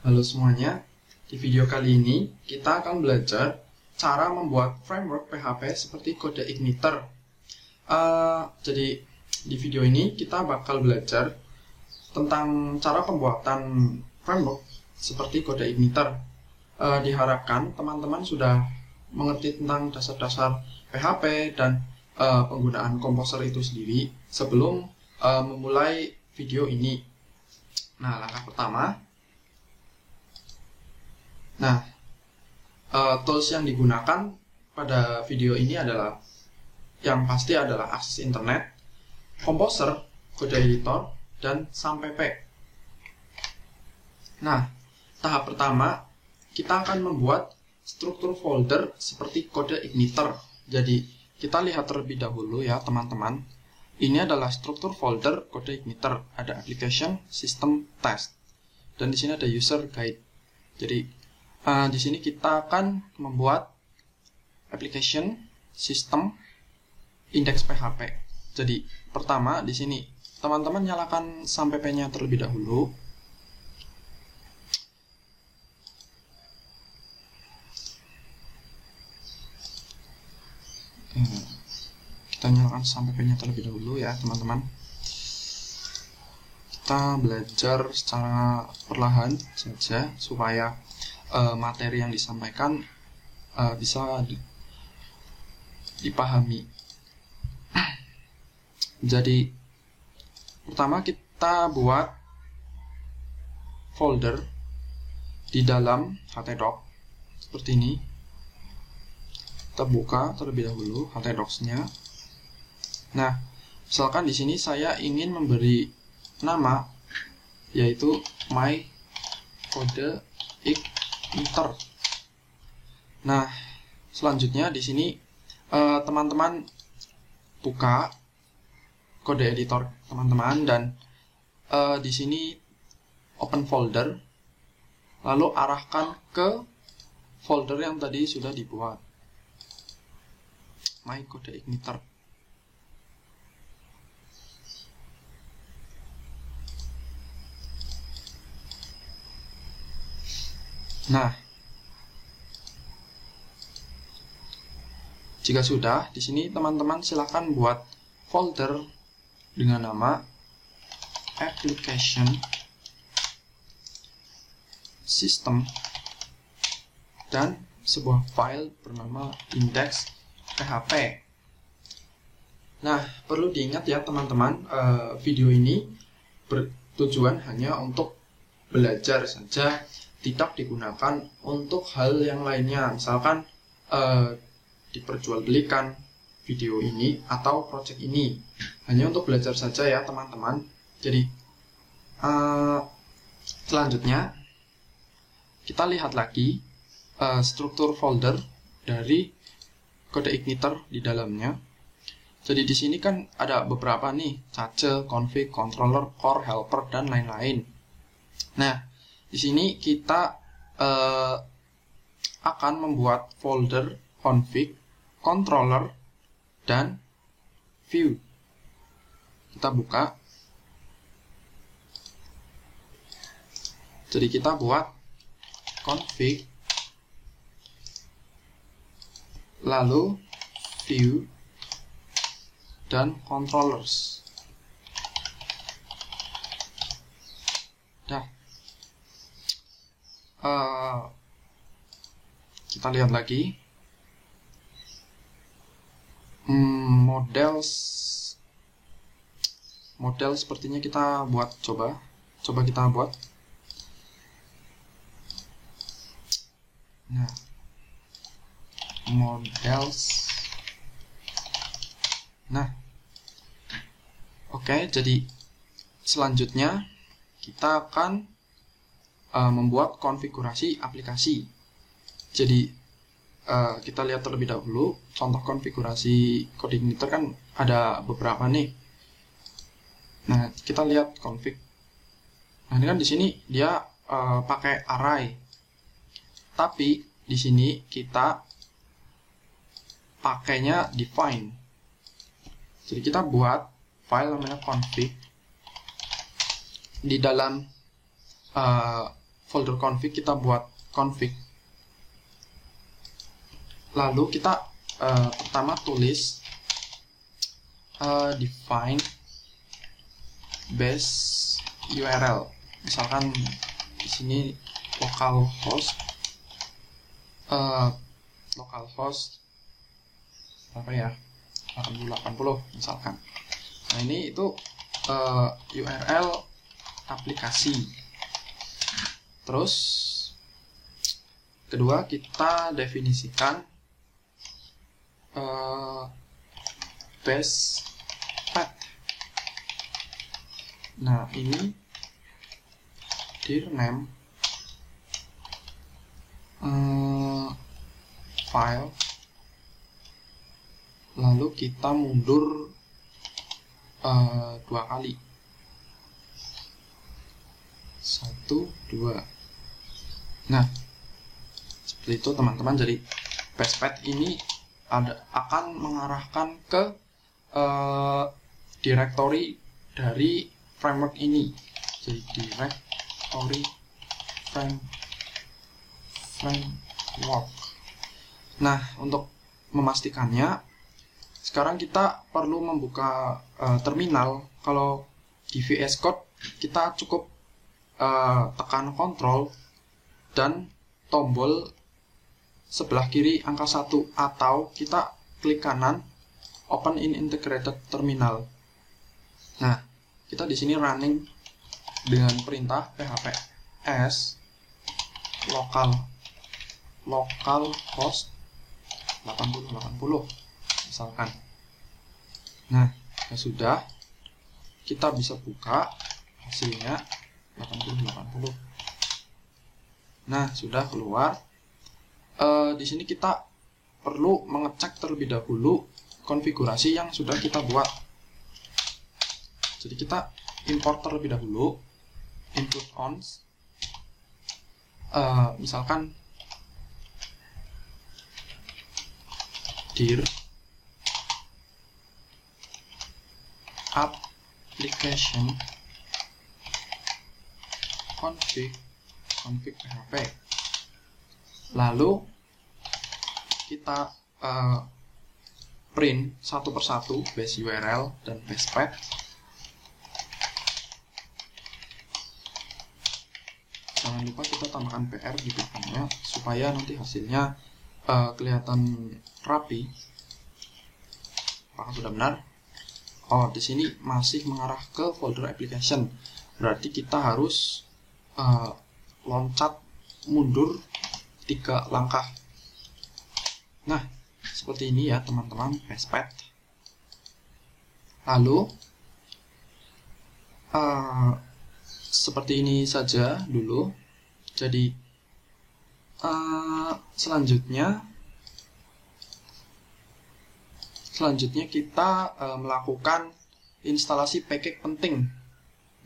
Halo semuanya, di video kali ini kita akan belajar cara membuat framework PHP seperti kode igniter. Jadi di video ini kita bakal belajar tentang cara pembuatan framework seperti kode igniter. Diharapkan teman-teman sudah mengerti tentang dasar-dasar PHP dan penggunaan komposer itu sendiri sebelum memulai video ini. Nah, langkah pertama. Tools yang digunakan pada video ini adalah yang pasti adalah akses internet, komposer, kode editor, dan SAMPP. Nah, tahap pertama kita akan membuat struktur folder seperti kode igniter. Jadi kita lihat terlebih dahulu ya teman-teman. Ini adalah struktur folder kode igniter. Ada application, system, test, dan di sini ada user guide. Jadi di sini kita akan membuat application, system, index PHP. Jadi pertama di sini teman-teman nyalakan SAMPP-nya terlebih dahulu. Kita nyalakan SAMPP-nya terlebih dahulu ya teman-teman. Kita belajar secara perlahan saja supaya materi yang disampaikan bisa dipahami. Jadi pertama kita buat folder di dalam htdoc seperti ini. Kita buka terlebih dahulu htdocs-nya. Nah, misalkan di sini saya ingin memberi nama yaitu my kode igniter. Nah, selanjutnya di sini teman-teman buka kode editor teman-teman dan di sini open folder, lalu arahkan ke folder yang tadi sudah dibuat, my kode igniter. Nah, jika sudah, di sini teman-teman silakan buat folder dengan nama application, system, dan sebuah file bernama index PHP. Nah, perlu diingat ya teman-teman, video ini bertujuan hanya untuk belajar saja, tidak digunakan untuk hal yang lainnya, misalkan diperjualbelikan video ini atau project ini. Hanya untuk belajar saja ya teman-teman. Jadi selanjutnya kita lihat lagi struktur folder dari kode igniter di dalamnya. Jadi di sini kan ada beberapa nih, cache, config, controller, core, helper, dan lain-lain. Nah, di sini kita akan membuat folder config, controller, dan view. Kita buka. Jadi kita buat config, lalu view, dan controllers. Nah, kita lihat lagi model sepertinya kita buat, coba kita buat. Nah, models. Nah, oke, jadi selanjutnya kita akan membuat konfigurasi aplikasi. Jadi kita lihat terlebih dahulu contoh konfigurasi kode igniter kan ada beberapa nih. Nah, kita lihat config. Nah, ini kan di sini dia pakai array. Tapi di sini kita pakainya define. Jadi kita buat file namanya config. Di dalam folder config, kita buat config. Lalu kita pertama tulis define base URL. Misalkan di sini localhost apa ya, 80 misalkan. Nah ini itu URL aplikasi. Terus kedua kita definisikan base path. Nah ini dir name file, lalu kita mundur 2 kali, 1, 2. Nah seperti itu teman-teman. Jadi base path ini akan mengarahkan ke directory dari framework ini. Jadi directory framework. Nah untuk memastikannya, sekarang kita perlu membuka terminal. Kalau di VS Code kita cukup tekan Ctrl dan tombol sebelah kiri angka 1, atau kita klik kanan Open in Integrated Terminal. Nah, kita di sini running dengan perintah phps localhost 80 misalkan. Nah, ya sudah, kita bisa buka hasilnya 80. Nah, sudah keluar. Di sini kita perlu mengecek terlebih dahulu konfigurasi yang sudah kita buat. Jadi kita import terlebih dahulu input ons, misalkan dir application config php. Lalu kita print satu persatu base URL dan base path. Jangan lupa kita tambahkan PR di belakangnya supaya nanti hasilnya kelihatan rapi. Apakah sudah benar? Oh, di sini masih mengarah ke folder application. Berarti kita harus loncat mundur 3 langkah. Nah, seperti ini ya teman-teman, base path. Lalu seperti ini saja dulu. Jadi selanjutnya kita melakukan instalasi package penting.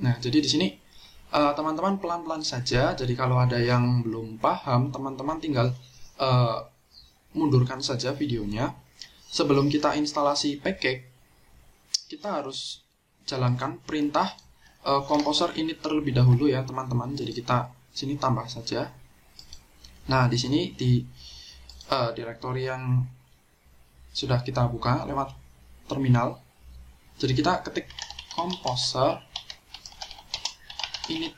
Nah, jadi di sini teman-teman pelan-pelan saja. Jadi kalau ada yang belum paham, teman-teman tinggal mundurkan saja videonya. Sebelum kita instalasi package, kita harus jalankan perintah composer init terlebih dahulu ya teman-teman. Jadi kita sini tambah saja. Nah di sini di directory yang sudah kita buka lewat terminal. Jadi kita ketik composer init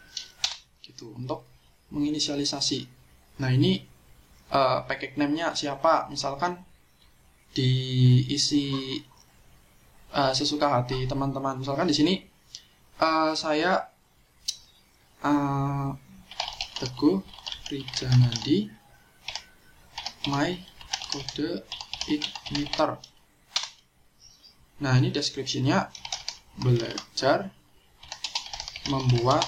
gitu untuk menginisialisasi. Nah ini package name-nya siapa? Misalkan diisi sesuka hati teman-teman. Misalkan di sini saya Teguh Rijanandi my kode igniter. Nah ini deskripsinya belajar membuat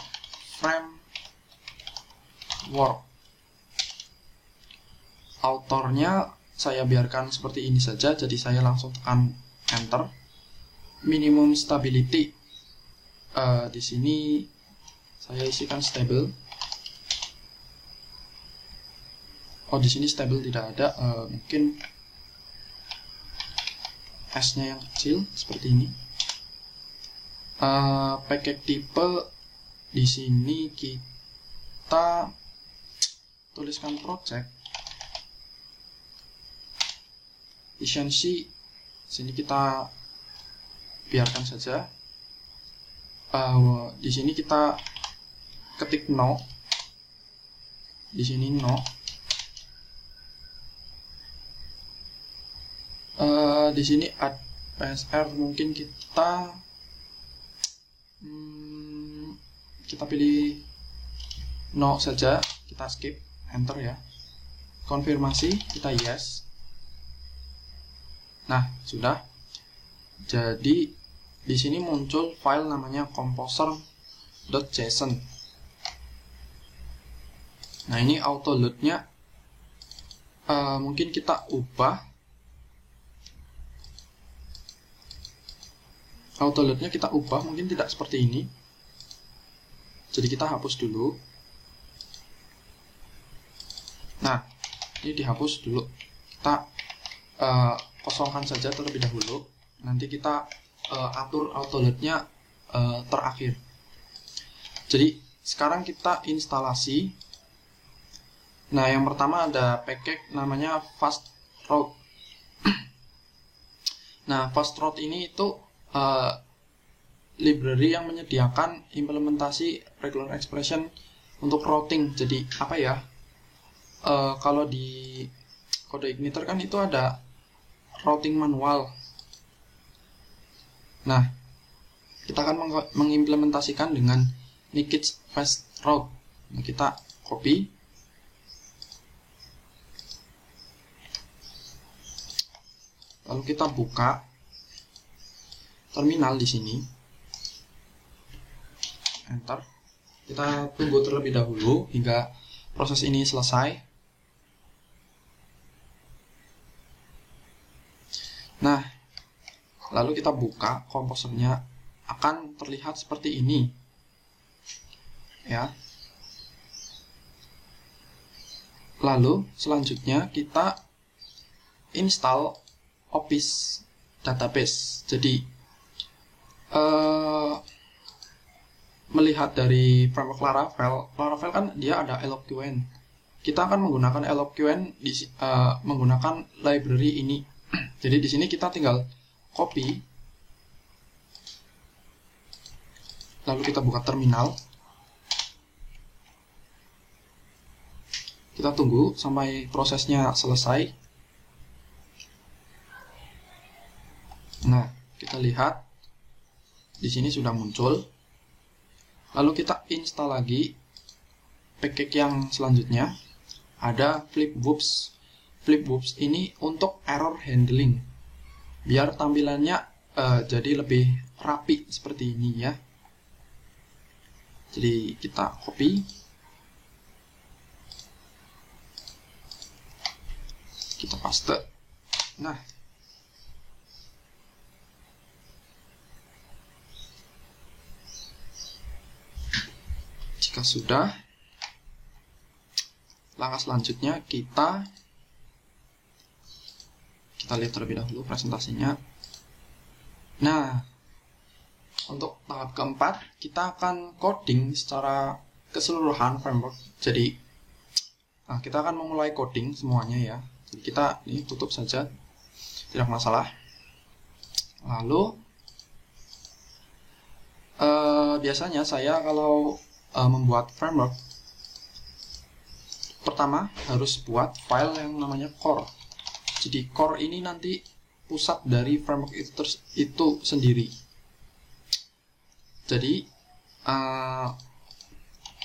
framework. Autornya saya biarkan seperti ini saja, jadi saya langsung tekan enter. Minimum stability di sini saya isikan stable. Oh di sini stable tidak ada, mungkin S-nya yang kecil seperti ini. Package type di sini kita tuliskan project efficiency, sini kita biarkan saja. Di sini kita ketik no, di sini no. Di sini add PSR, mungkin kita pilih no saja, kita skip, enter ya. Konfirmasi, kita yes. Nah, sudah. Jadi di sini muncul file namanya composer.json. Nah, ini auto load-nya mungkin kita ubah. Auto load-nya kita ubah, mungkin tidak seperti ini. Jadi kita hapus dulu. Nah, ini dihapus dulu. Kita kosongkan saja terlebih dahulu. Nanti kita atur auto load-nya terakhir. Jadi sekarang kita instalasi. Nah, yang pertama ada package namanya FastRoute. Nah, FastRoute ini itu library yang menyediakan implementasi regular expression untuk routing. Jadi apa ya? Kalau di kode igniter kan itu ada routing manual. Nah, kita akan mengimplementasikan dengan Nikit FastRoute. Nah, kita copy. Lalu kita buka terminal di sini, enter. Kita tunggu terlebih dahulu hingga proses ini selesai. Nah, lalu kita buka komposernya, akan terlihat seperti ini, ya. Lalu selanjutnya kita install Office database. Jadi melihat dari framework Laravel kan dia ada LQN. Kita akan menggunakan LQN menggunakan library ini. Jadi di sini kita tinggal copy, lalu kita buka terminal. Kita tunggu sampai prosesnya selesai. Nah, kita lihat di sini sudah muncul. Lalu kita install lagi package yang selanjutnya. Ada Flipwhoops. Flipwhoops ini untuk error handling, biar tampilannya jadi lebih rapi seperti ini ya. Jadi kita copy, kita paste. Nah, jika sudah, langkah selanjutnya kita lihat terlebih dahulu presentasinya. Nah, untuk tahap keempat kita akan coding secara keseluruhan framework. Jadi kita akan memulai coding semuanya ya. Jadi kita ini tutup saja, tidak masalah. Lalu biasanya saya kalau membuat framework, pertama harus buat file yang namanya core. Jadi core ini nanti pusat dari framework itu sendiri. Jadi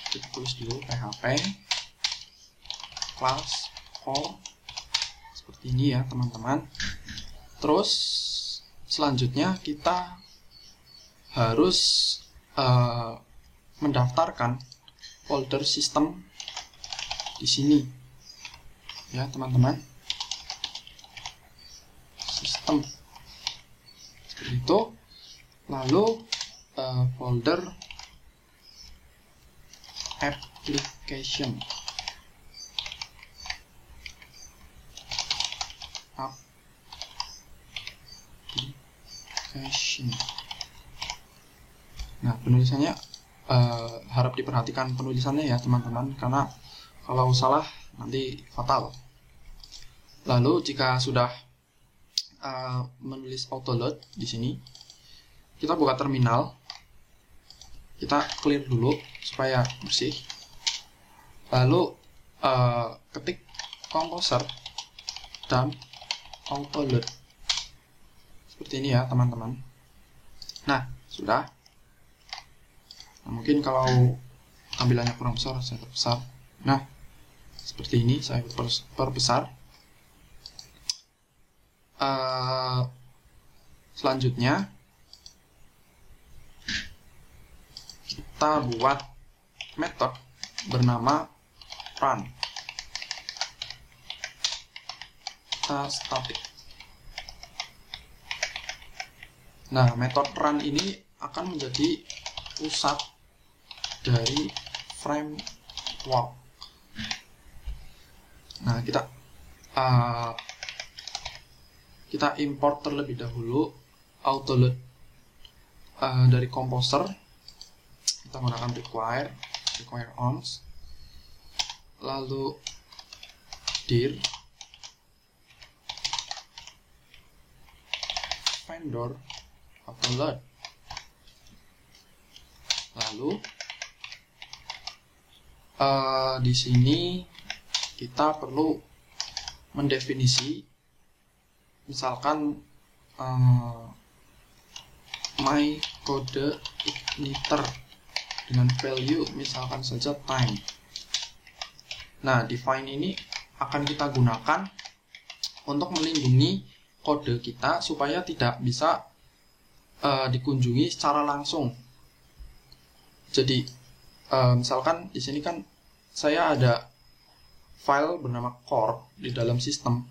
kita tulis dulu PHP class core seperti ini ya teman-teman. Terus selanjutnya kita harus mendaftarkan folder sistem di sini ya teman-teman. Sistem seperti itu. Lalu folder application Nah, penulisannya harap diperhatikan penulisannya ya teman-teman, karena Kalau salah nanti fatal. Lalu jika sudah menulis autoload di sini, kita buka terminal, kita clear dulu supaya bersih. Lalu ketik composer dan autoload seperti ini ya teman-teman. Nah sudah. Nah, mungkin kalau tampilannya kurang besar saya perbesar. Nah seperti ini saya perbesar. Selanjutnya kita buat metode bernama run. Kita static. Nah, metode run ini akan menjadi pusat dari framework. Nah, kita import terlebih dahulu autoload dari composer. Kita menggunakan require ons, lalu dir vendor autoload. Lalu di sini kita perlu mendefinisi, misalkan my code igniter dengan value misalkan saja time. Nah, define ini akan kita gunakan untuk melindungi kode kita supaya tidak bisa dikunjungi secara langsung. Jadi misalkan di sini kan saya ada file bernama core di dalam sistem.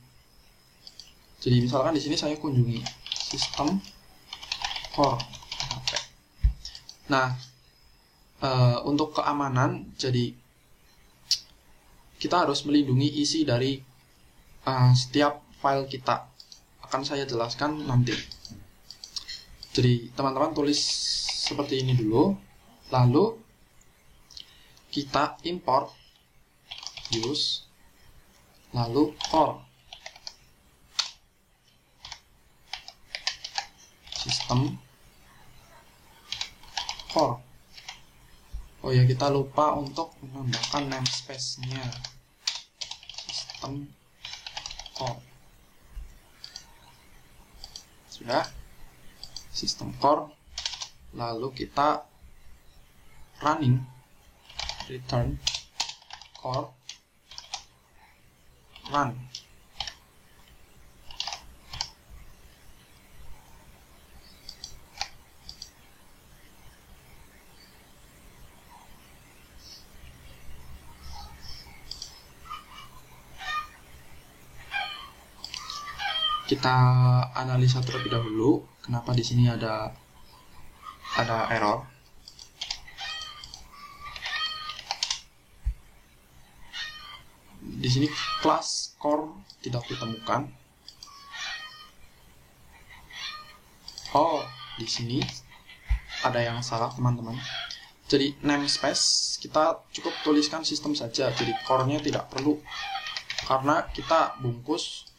Jadi misalkan di sini saya kunjungi sistem core PHP. Nah, untuk keamanan, jadi kita harus melindungi isi dari setiap file kita. Akan saya jelaskan nanti. Jadi teman-teman tulis seperti ini dulu, lalu kita import use, lalu core sistem core. Oh ya, kita lupa untuk menambahkan namespace-nya. Sistem core. Sudah. Sistem core. Lalu kita running return core run. Kita analisa terlebih dahulu kenapa di sini ada error. Di sini kelas core tidak ditemukan. Oh, di sini ada yang salah teman-teman. Jadi namespace kita cukup tuliskan sistem saja. Jadi core-nya tidak perlu karena kita bungkus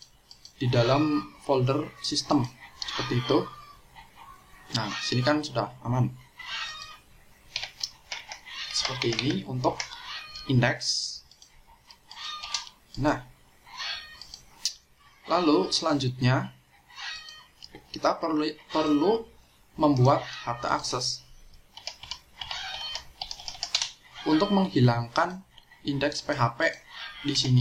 di dalam folder sistem seperti itu. Nah, sini kan sudah aman. Seperti ini untuk indeks. Nah, lalu selanjutnya kita perlu membuat HT access untuk menghilangkan indeks PHP di sini.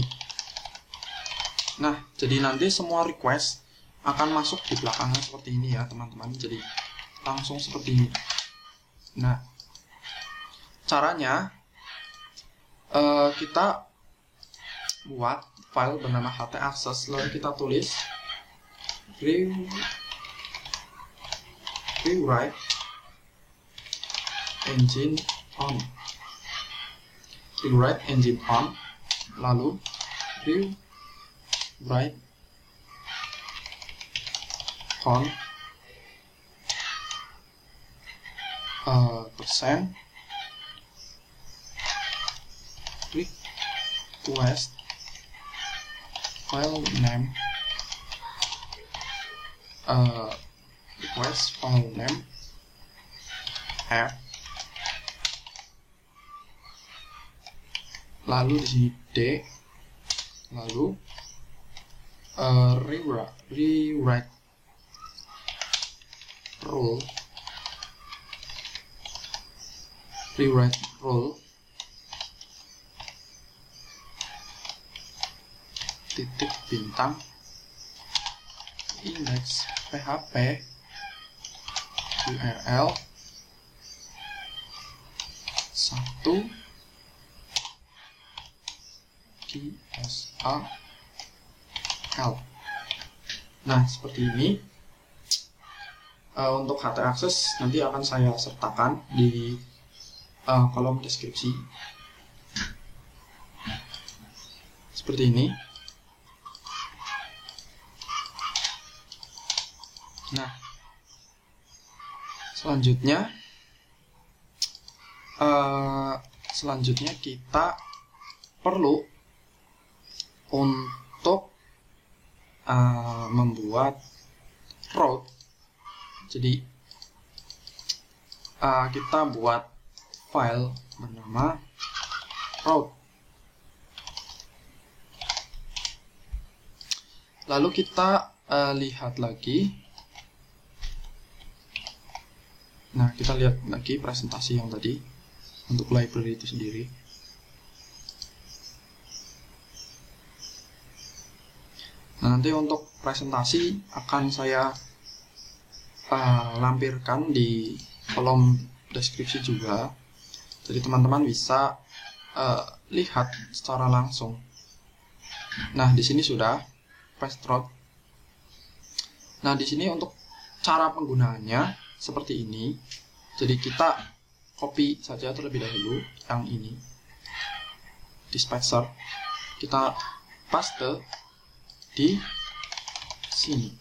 Nah, jadi nanti semua request akan masuk di belakangnya seperti ini ya teman-teman. Jadi langsung seperti ini. Nah, caranya kita buat file bernama htaccess, lalu kita tulis rewrite engine on, rewrite engine on, lalu rewrite on persen request file name app, lalu di sini D, lalu rewrite rule titik bintang index PHP URL 1 KSAL. Nah, seperti ini. Untuk HT akses nanti akan saya sertakan di kolom deskripsi. Seperti ini. Nah, selanjutnya kita perlu untuk membuat route. Jadi kita buat file bernama route. Lalu kita lihat lagi. Nah, kita lihat lagi presentasi yang tadi untuk library itu sendiri. Nah, nanti untuk presentasi akan saya lampirkan di kolom deskripsi juga, jadi teman-teman bisa lihat secara langsung. Nah, di sini sudah paste route. Nah, di sini untuk cara penggunaannya seperti ini. Jadi kita copy saja terlebih dahulu yang ini, dispatcher, kita paste di sini.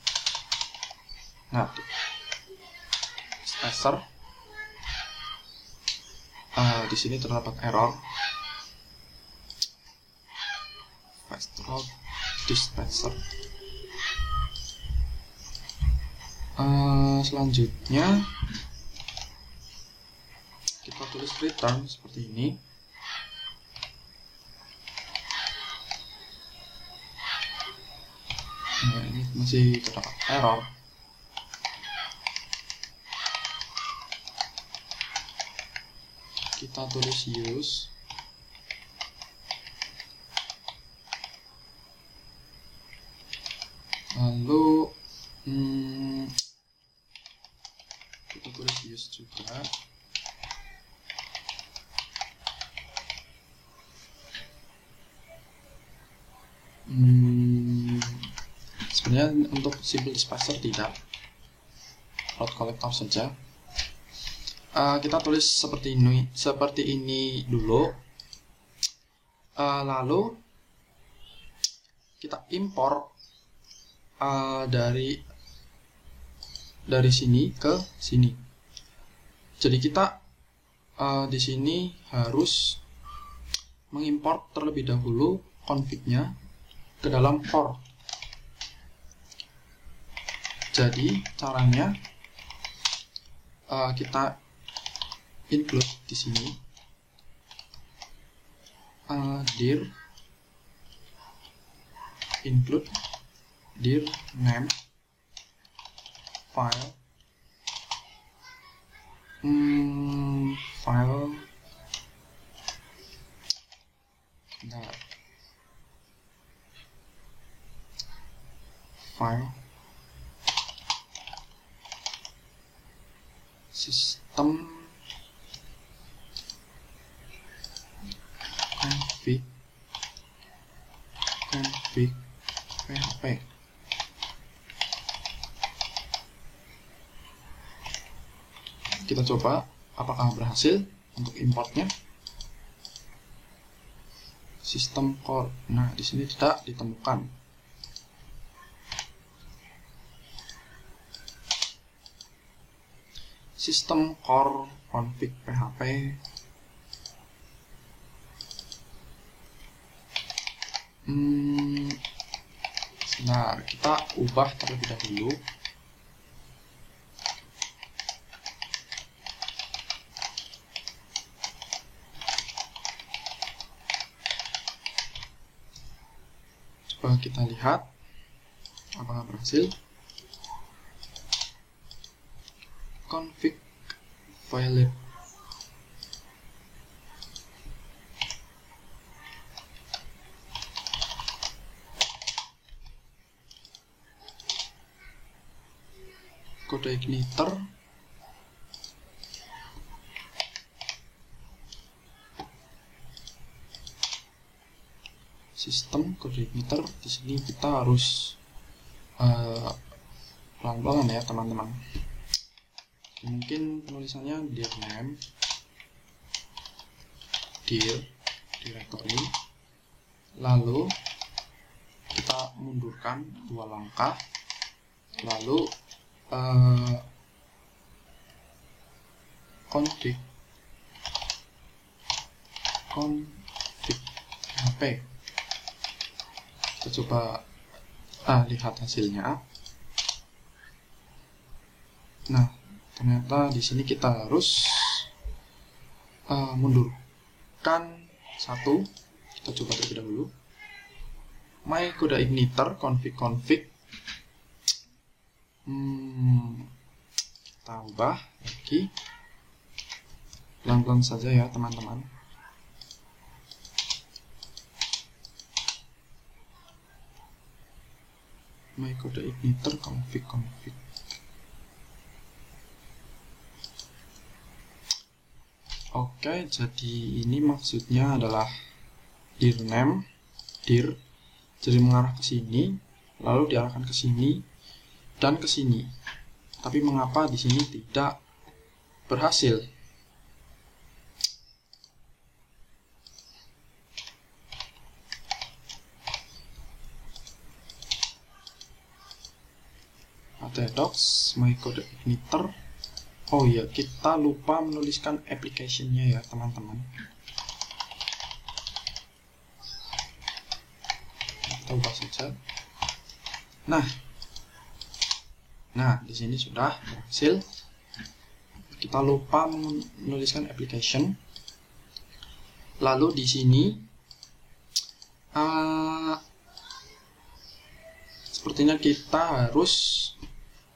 Nah, tuh. Dispatcher. Di sini terdapat error. Paste route dispatcher. Selanjutnya kita tulis return seperti ini. Nah, ini masih terdapat error. Kita tulis use. Lalu kita tulis use juga. Sebenarnya untuk simple dispatcher tidak, route collector saja. Kita tulis seperti ini dulu. Lalu kita import dari sini ke sini. Jadi kita di sini harus mengimport terlebih dahulu config-nya ke dalam core. Jadi caranya kita include di sini dir include dir name file file system config PHP. Kita coba apakah berhasil untuk importnya. System core. Nah, di sini tidak ditemukan. System core config PHP. Nah, kita ubah terlebih dahulu. Coba kita lihat apakah berhasil. Config violate. Kode igniter. Sistem kode igniter. Di sini kita harus pelan-pelan ya teman-teman. Mungkin penulisannya dir name, dir directory, lalu kita mundurkan 2 langkah, lalu config php. Kita coba lihat hasilnya. Nah, ternyata di sini kita harus mundurkan 1. Kita coba terlebih dahulu. My kode igniter config. Kita ubah lagi. Pelan-pelan saja ya teman-teman. My kode igniter config. Oke, jadi ini maksudnya adalah dir name, dir, jadi mengarah ke sini, lalu diarahkan ke sini dan ke sini. Tapi mengapa di sini tidak berhasil? Docs, my kode igniter. Oh iya, kita lupa menuliskan application-nya ya teman-teman. Kita ubah saja. Nah, di sini sudah berhasil. Kita lupa menuliskan application. Lalu di sini sepertinya kita harus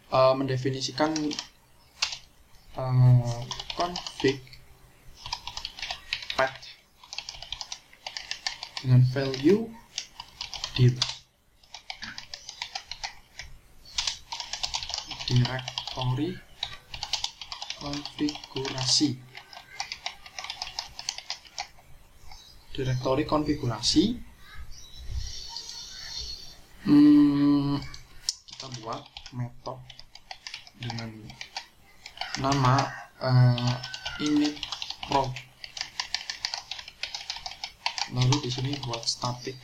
mendefinisikan config path dengan value dir directory konfigurasi. Directory konfigurasi. Kita buat metode dengan nama init prod. Lalu di sini buat static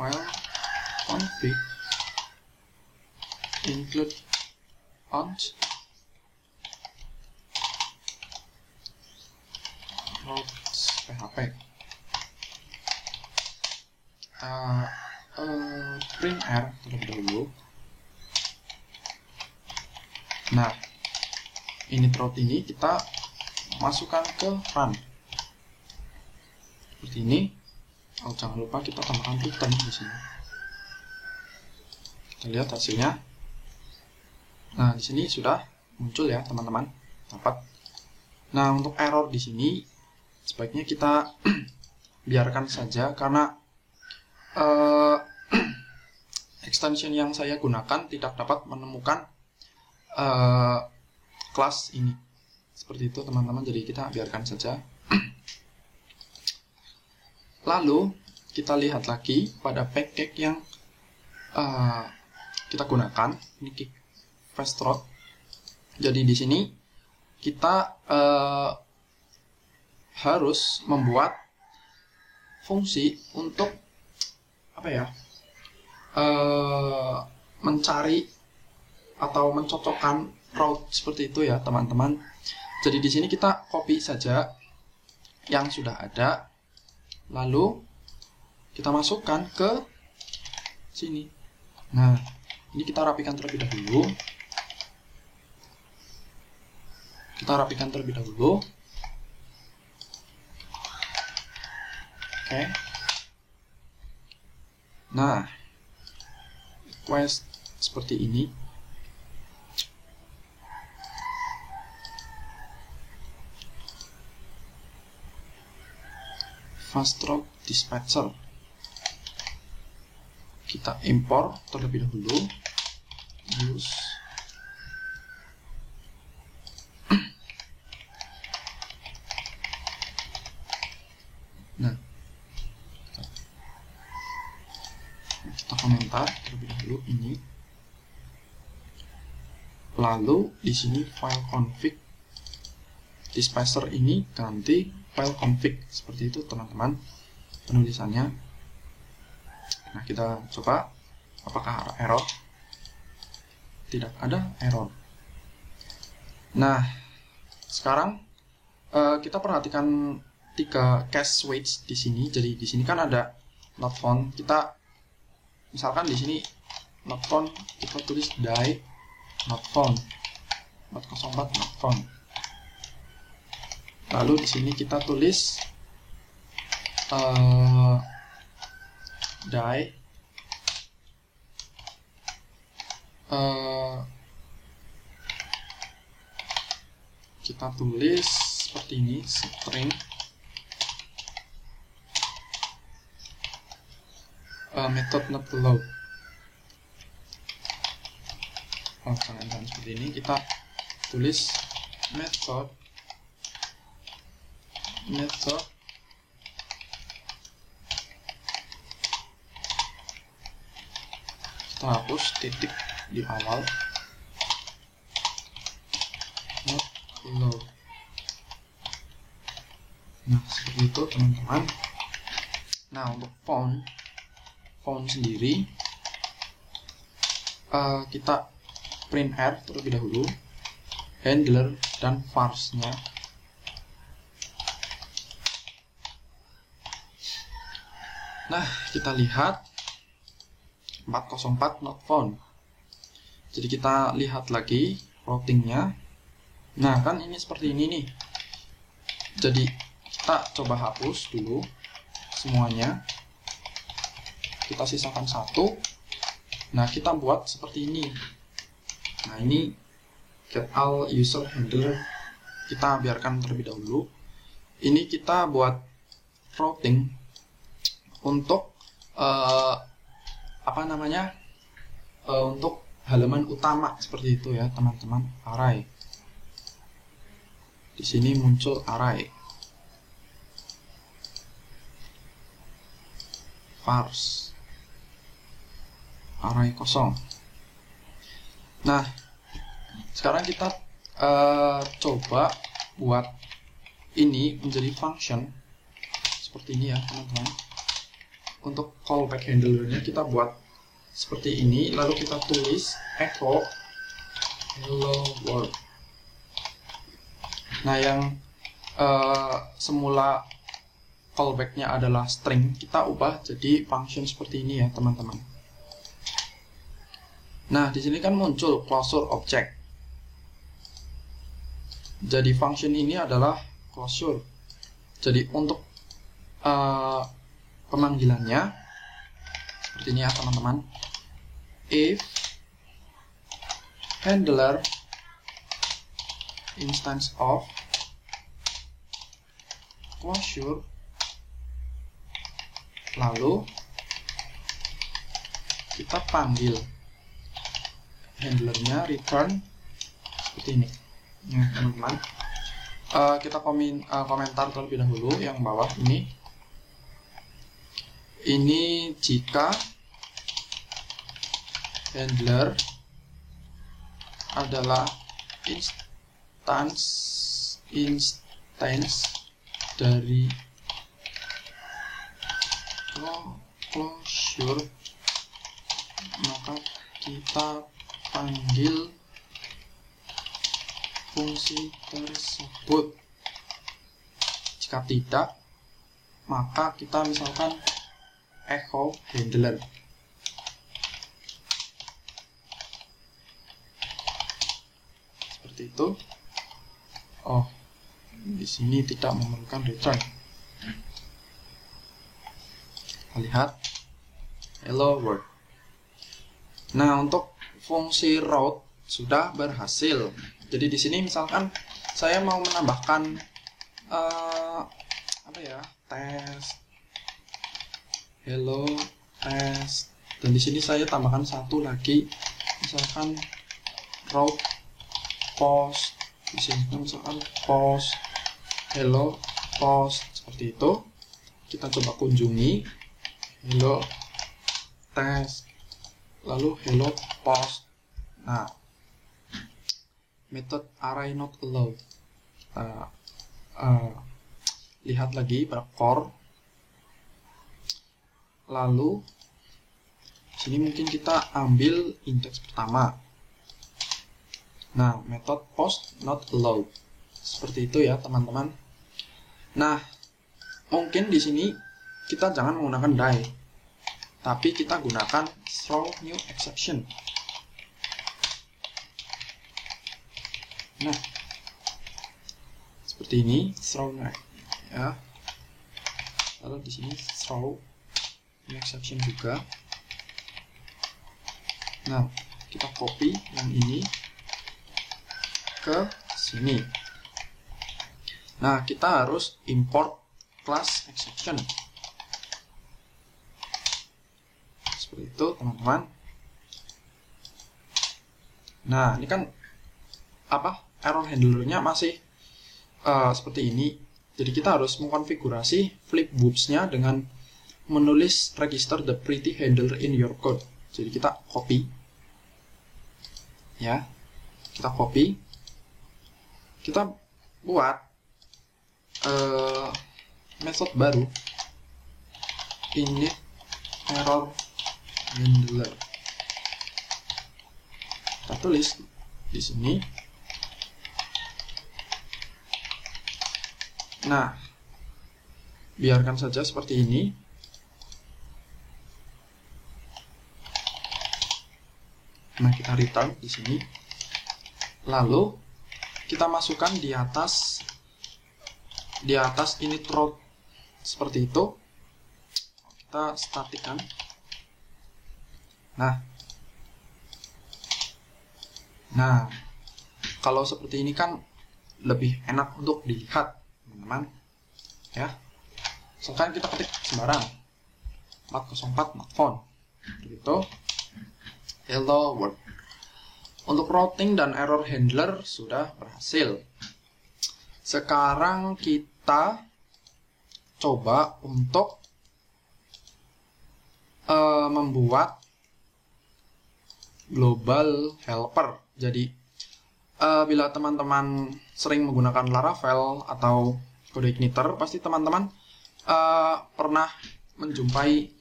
file config include auth php. Print R terlebih dahulu. Nah, init route ini kita masukkan ke run seperti ini. Oh, jangan lupa kita tambahkan return di sini. Kita lihat hasilnya. Nah, di sini sudah muncul ya teman-teman. Dapat. Nah, untuk error di sini sebaiknya kita biarkan saja karena extension yang saya gunakan tidak dapat menemukan kelas ini. Seperti itu teman-teman, jadi kita biarkan saja. Lalu kita lihat lagi pada package yang kita gunakan. Ini kick fast route. Jadi di sini kita harus membuat fungsi untuk mencari atau mencocokkan route seperti itu ya teman-teman. Jadi di sini kita copy saja yang sudah ada, lalu kita masukkan ke sini. Nah, ini kita rapikan terlebih dahulu. Oke. Nah, request seperti ini. Fast Route Dispatcher. Kita impor terlebih dahulu. Use. Nah, kita komentar terlebih dahulu ini. Lalu di sini file config dispatcher ini ganti file config, seperti itu teman-teman penulisannya. Nah, kita coba apakah ada error. Tidak ada error. Nah, sekarang kita perhatikan 3 cache switch di sini. Jadi di sini kan ada not found. Kita misalkan di sini not found, kita tulis die not found 404 not found. Lalu di sini kita tulis die kita tulis seperti ini, string method not below. Jangan seperti ini, kita tulis method kita hapus titik di awal, not below. Nah, seperti itu teman-teman. Nah, untuk found sendiri kita print R terlebih dahulu, handler dan vars-nya. Nah, kita lihat 404 not found. Jadi kita lihat lagi routingnya. Nah, kan ini seperti ini nih. Jadi kita coba hapus dulu semuanya. Kita sisakan satu. Nah, kita buat seperti ini. Nah, ini get all user handler kita biarkan terlebih dahulu. Ini kita buat routing untuk untuk halaman utama seperti itu ya teman-teman. Array. Di sini muncul array. Vars. Array kosong. Nah, sekarang kita coba buat ini menjadi function seperti ini ya teman-teman. Untuk callback handlernya kita buat seperti ini, lalu kita tulis echo hello world. Nah, yang semula callbacknya adalah string, kita ubah jadi function seperti ini ya teman-teman. Nah, di sini kan muncul closure object. Jadi function ini adalah closure. Jadi untuk pemanggilannya seperti ini ya teman-teman. If handler instance of closure, lalu kita panggil handlernya return seperti ini ya teman-teman. Kita komentar terlebih dahulu yang bawah ini jika handler adalah instance dari closure, maka kita panggil fungsi tersebut. Jika tidak, maka kita misalkan echo handler. Seperti itu. Oh, di sini tidak memerlukan return. Kita lihat hello world. Nah, untuk fungsi route sudah berhasil. Jadi di sini misalkan saya mau menambahkan test hello test, dan di sini saya tambahkan satu lagi, misalkan route post. Di sini misalkan post hello post, seperti itu. Kita coba kunjungi hello test lalu hello post. Nah, method array not allowed. Lihat lagi pada core. Lalu sini mungkin kita ambil indeks pertama. Nah, method post not allowed. Seperti itu ya, teman-teman. Nah, mungkin di sini kita jangan menggunakan die, tapi kita gunakan throw new exception. Nah, seperti ini, throw new ya. Lalu di sini throw new exception juga. Nah, kita copy yang ini ke sini. Nah, kita harus import class exception. Seperti itu, teman-teman. Nah, ini kan error handlernya masih seperti ini. Jadi kita harus mengkonfigurasi flip whoops-nya dengan menulis register the pretty handler in your code. Jadi kita copy, ya, kita copy, kita buat method baru, init error handler. Kita tulis di sini. Nah, biarkan saja seperti ini. Nah, kita return di sini. Lalu kita masukkan di atas init route seperti itu. Kita statikkan. Nah, kalau seperti ini kan lebih enak untuk dilihat, teman-teman, ya. Misalkan kita ketik sembarang 404 not found, gitu. Hello world. Untuk routing dan error handler sudah berhasil. Sekarang kita coba untuk membuat global helper. Jadi bila teman-teman sering menggunakan Laravel atau CodeIgniter, pasti teman-teman pernah menjumpai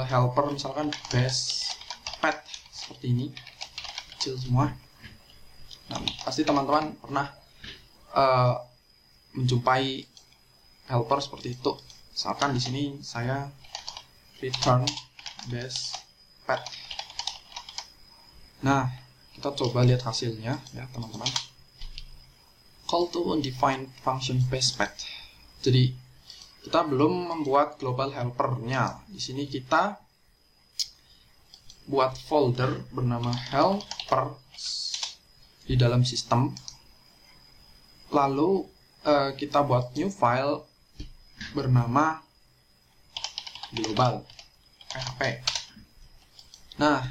helper, misalkan base pet seperti ini, kecil semua. Nah, pasti teman-teman pernah menjumpai helper seperti itu. Misalkan di sini saya return base pet. Nah, kita coba lihat hasilnya ya, teman-teman. Call to undefined function base pet. Jadi kita belum membuat global helper-nya. Di sini kita buat folder bernama helper di dalam sistem. Lalu kita buat new file bernama global php. Nah,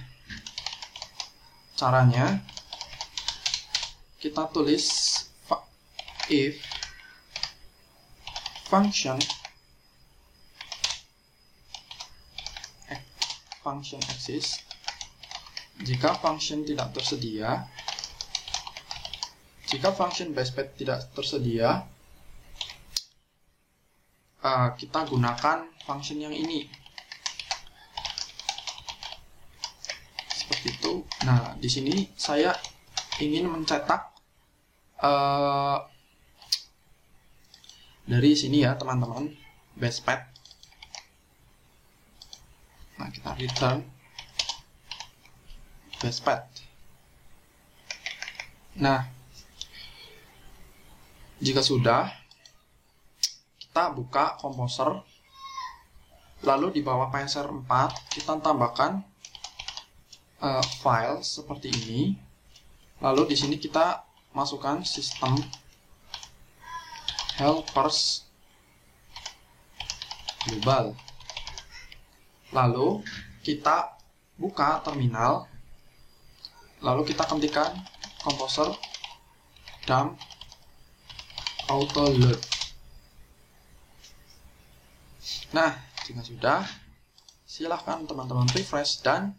caranya kita tulis if function exists. Jika function tidak tersedia, jika function basepet tidak tersedia, kita gunakan function yang ini. Seperti itu. Nah, di sini saya ingin mencetak dari sini ya teman-teman, base path. Nah, kita return base path. Nah, jika sudah, kita buka Composer, lalu di bawah PSR 4 kita tambahkan file seperti ini. Lalu di sini kita masukkan sistem helpers global. Lalu kita buka terminal, lalu kita ketikkan Composer dump auto load. Nah, jika sudah, silahkan teman-teman refresh dan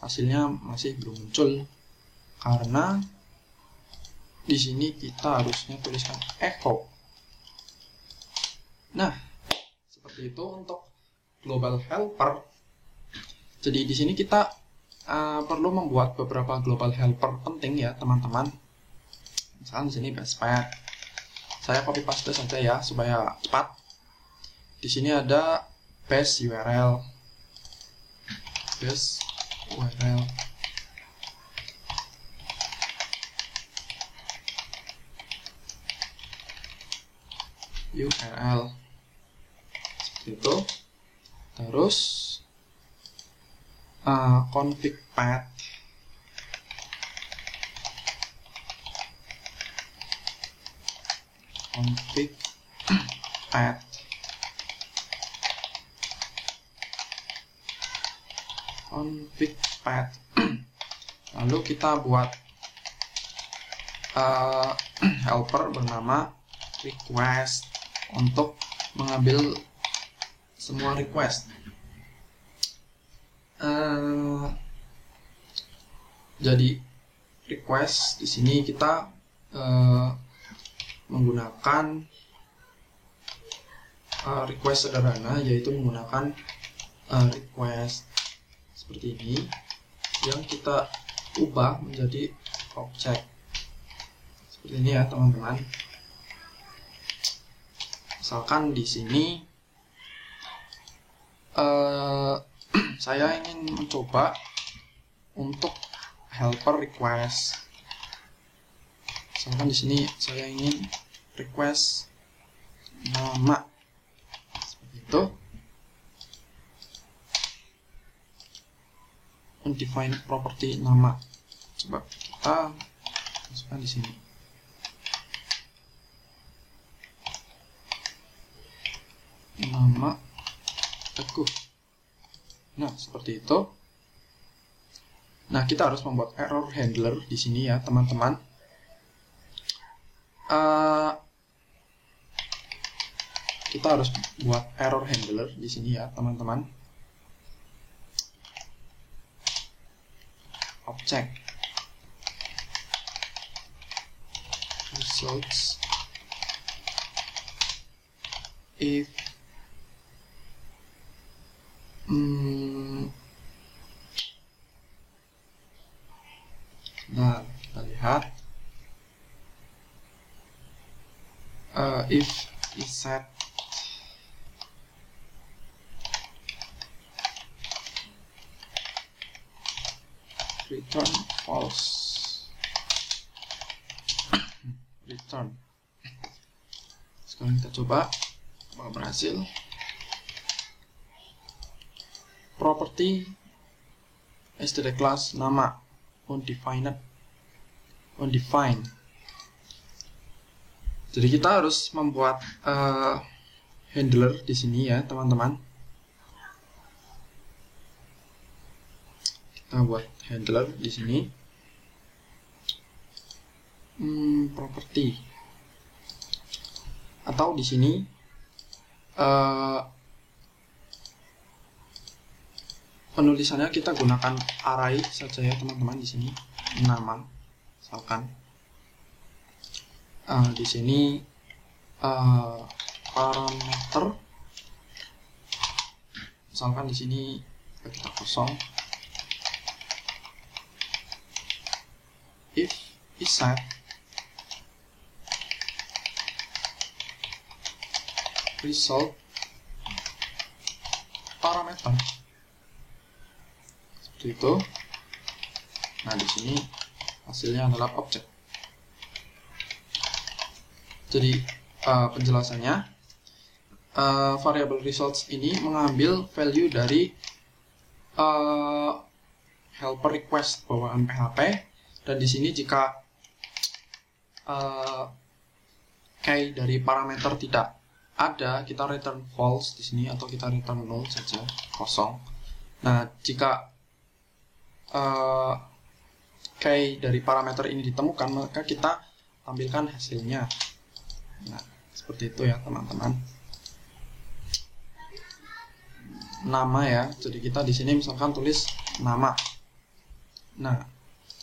hasilnya masih belum muncul karena di sini kita harusnya tuliskan echo. Nah, seperti itu untuk global helper. Jadi di sini kita perlu membuat beberapa global helper penting ya teman-teman. Misalkan di sini base path. Saya copy paste saja ya supaya cepat. Di sini ada base URL. Base URL. URL seperti itu. Terus config path. Config path. Config path. Lalu kita buat helper bernama request untuk mengambil semua request. Jadi request di sini kita menggunakan request sederhana, yaitu menggunakan request seperti ini yang kita ubah menjadi objek seperti ini ya teman-teman. Misalkan di sini saya ingin mencoba untuk helper request. Misalkan di sini saya ingin request nama seperti itu, undefined property nama. Coba kita masukkan di sini. Nama Teguh. Nah, seperti itu. Nah, kita harus membuat error handler di sini ya, teman-teman. Kita harus buat error handler di sini ya, teman-teman. Object results if nah, kita lihat if is set return false. Return. Sekarang kita coba apakah berhasil. Property std class nama undefined. Jadi kita harus membuat handler di sini ya teman-teman. Kita buat handler di sini. Property atau di sini penulisannya kita gunakan array saja ya teman-teman. Di sini nama misalkan di sini parameter misalkan di sini kita kosong. If is set result parameter seperti itu. Nah, di sini hasilnya adalah objek. Jadi penjelasannya, variable results ini mengambil value dari helper request bawaan PHP, dan di sini jika key dari parameter tidak ada, kita return false di sini, atau kita return null saja, kosong. Nah, jika key dari parameter ini ditemukan, maka kita tampilkan hasilnya. Nah, seperti itu ya teman-teman. Nama ya, jadi kita di sini misalkan tulis nama. Nah,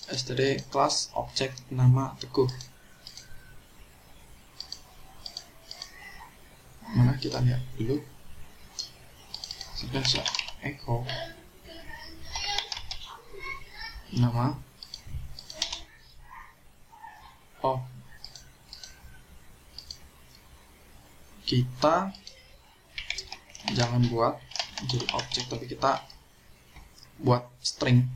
std class objek nama Teguh. Mana kita lihat dulu. Sudah saya echo nama. Oh, kita jangan buat jadi objek, tapi kita buat string.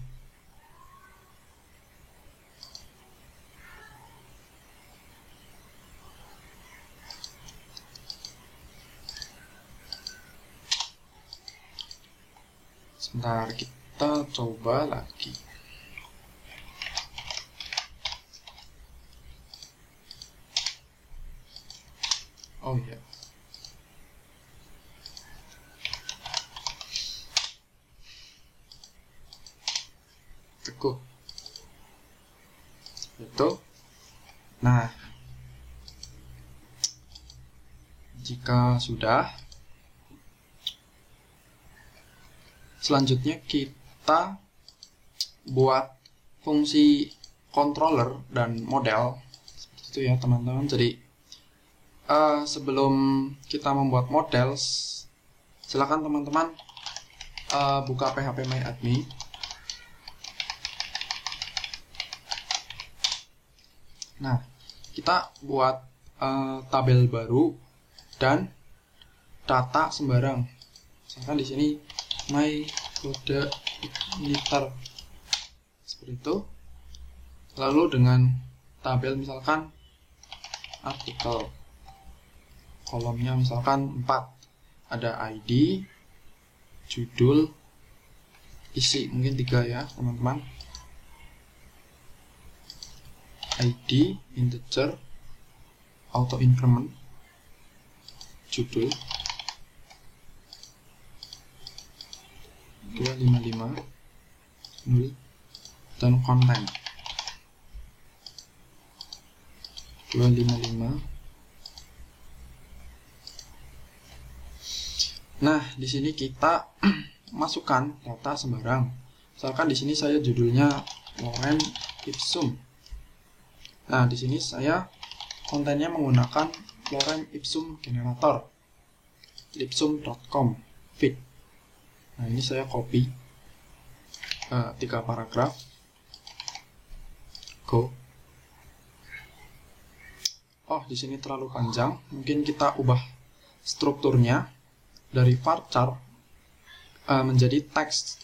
Sebentar, kita coba lagi. Oh ya, Teguh itu. Nah, jika sudah, selanjutnya kita buat fungsi controller dan model seperti itu ya teman-teman. Jadi sebelum kita membuat model, silakan teman-teman buka phpMyAdmin. Nah, kita buat tabel baru dan data sembarang. Misalkan di sini my kode igniter seperti itu. Lalu dengan tabel misalkan artikel, kolomnya misalkan 4, ada ID, judul, isi mungkin 3 ya teman-teman. ID, integer, auto increment, judul 255 0, dan konten 255. Nah, di sini kita masukkan data sembarang. Misalkan di sini saya judulnya Lorem Ipsum. Nah, di sini saya kontennya menggunakan Lorem Ipsum Generator, ipsum.com feed. Nah, ini saya copy 3 paragraf. Go. Oh, di sini terlalu panjang. Mungkin kita ubah strukturnya dari varchar menjadi teks.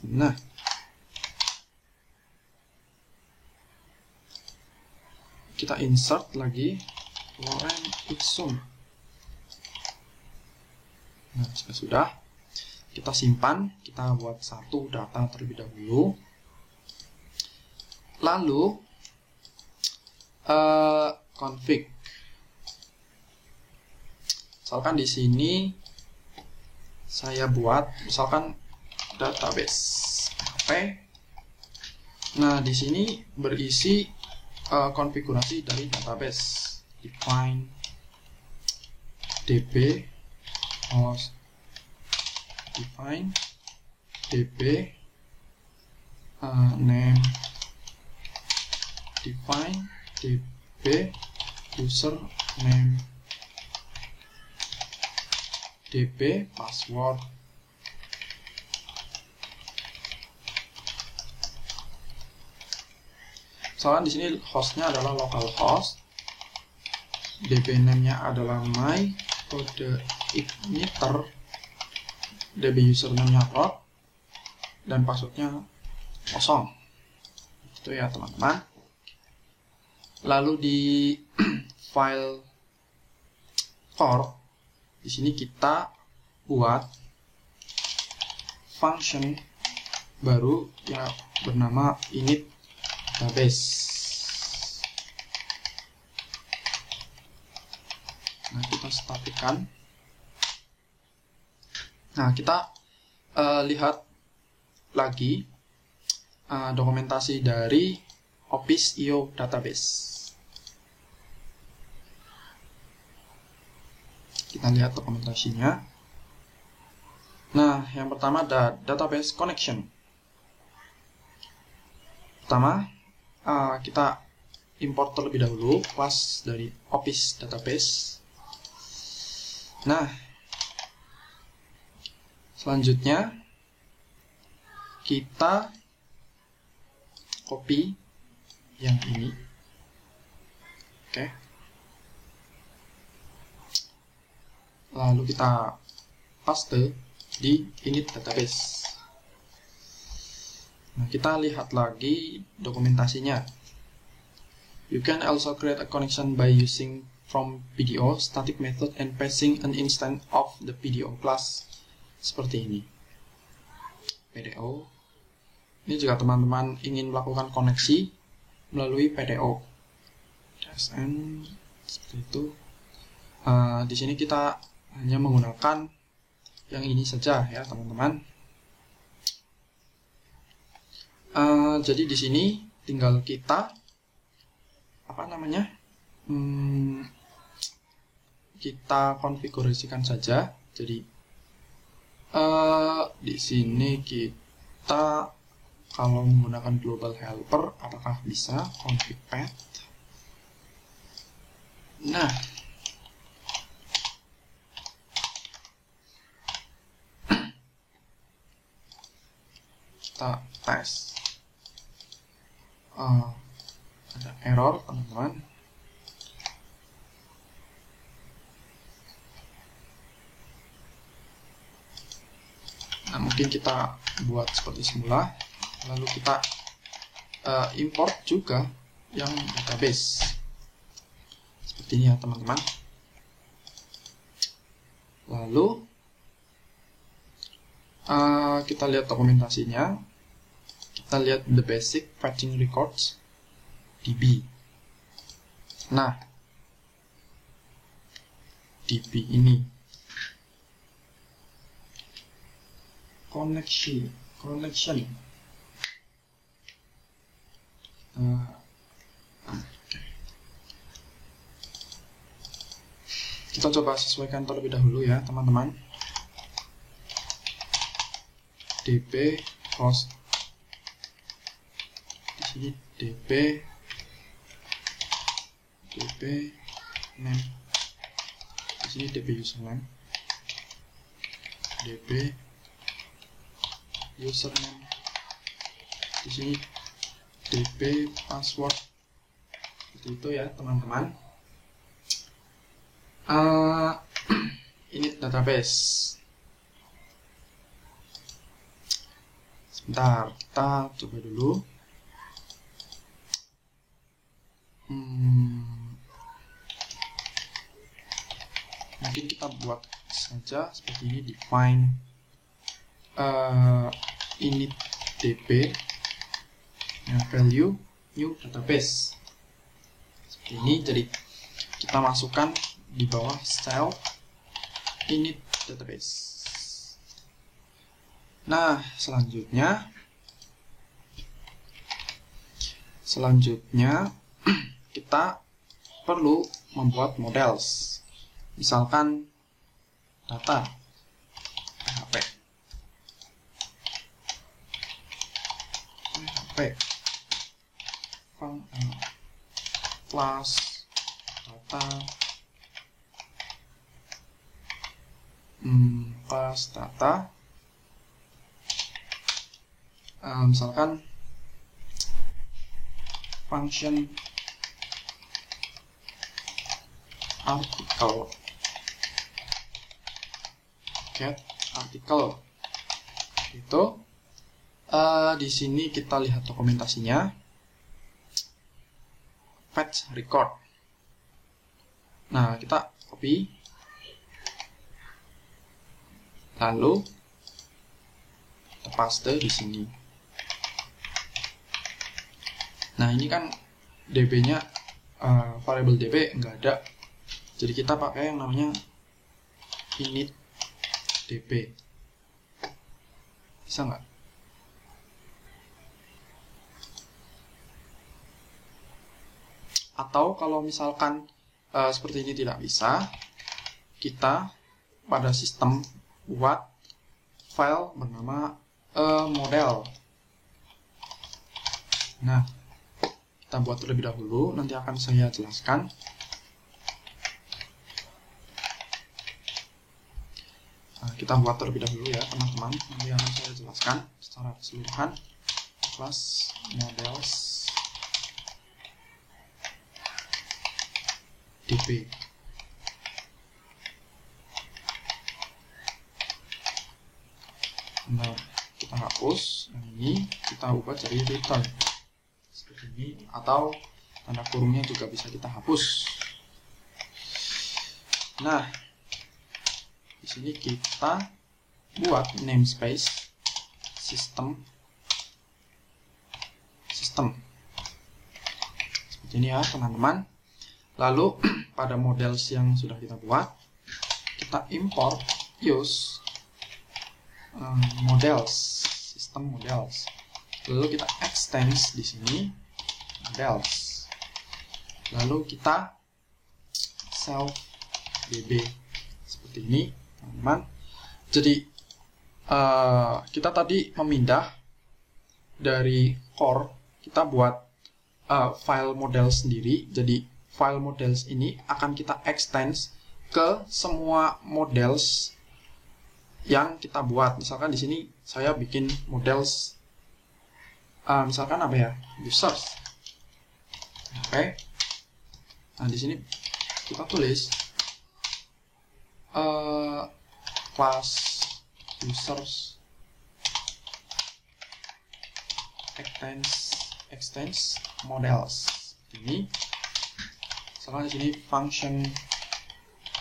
Nah, kita insert lagi Lorem Ipsum. Nah, jika sudah, kita simpan. Kita buat satu data terlebih dahulu. Lalu config. Misalkan di sini saya buat misalkan database PHP. Nah, di sini berisi konfigurasi dari database. Define db host, define db name, define db username, db password. Misalkan di sini hostnya adalah localhost, db name-nya adalah my kode igniter, db username-nya root, dan password-nya kosong. Itu ya teman-teman. Lalu di file core, di sini kita buat function baru yang bernama init database. Nah, kita statikkan. Nah, kita lihat lagi dokumentasi dari Office.io database. Kita lihat dokumentasinya. Nah, yang pertama ada database connection. Pertama, kita import terlebih dahulu kelas dari Office database. Nah, selanjutnya kita copy yang ini. Oke. Lalu kita paste di init database. Nah, kita lihat lagi dokumentasinya. You can also create a connection by using from PDO static method and passing an instance of the PDO class. Seperti ini. PDO. Ini jika teman-teman ingin melakukan koneksi melalui PDO. DSN seperti itu. Di sini kita hanya menggunakan yang ini saja ya teman-teman. Jadi di sini tinggal kita kita konfigurasikan saja. Jadi di sini kita kalau menggunakan global helper apakah bisa config path. Nah, kita tes. Ada error teman-teman. Nah, mungkin kita buat seperti semula, lalu kita import juga yang database seperti ini ya teman-teman. Lalu kita lihat dokumentasinya. Kita lihat the basic fetching records DB. Nah, DB ini connection. Kita coba sesuaikan terlebih dahulu ya teman-teman. DB host, di sini DB name, di sini DB username, DB username, di sini DB password. Seperti itu ya teman-teman. Ini database. Sebentar, kita coba dulu. Mungkin kita buat saja seperti ini, define init db value new database. Seperti ini, jadi kita masukkan di bawah cell init database. Nah, selanjutnya kita perlu membuat models. Misalkan data PHP class data misalkan function article get article itu di sini kita lihat dokumentasinya fetch record. Nah, kita copy lalu kita paste di sini. Nah, ini kan db-nya variable db nggak ada, jadi kita pakai yang namanya init db. Bisa nggak? Atau kalau misalkan seperti ini tidak bisa, kita pada sistem buat file bernama model. Nah, kita buat terlebih dahulu, nanti akan saya jelaskan. Kita buat terlebih dahulu ya teman-teman, nanti akan saya jelaskan secara keseluruhan. Class models db. Nah, kita hapus yang ini, kita ubah jadi return seperti ini, atau tanda kurungnya juga bisa kita hapus. Nah, di sini kita buat namespace system seperti ini ya teman-teman. Lalu pada models yang sudah kita buat, kita import use models, system models. Lalu kita extend di sini models. Lalu kita self db seperti ini, teman-teman. Jadi kita tadi memindah dari core, kita buat file model sendiri. Jadi file models ini akan kita extend ke semua models yang kita buat. Misalkan di sini saya bikin models misalkan apa ya, users. Oke. Nah, di sini kita tulis class users extends models. Ini misalkan di sini function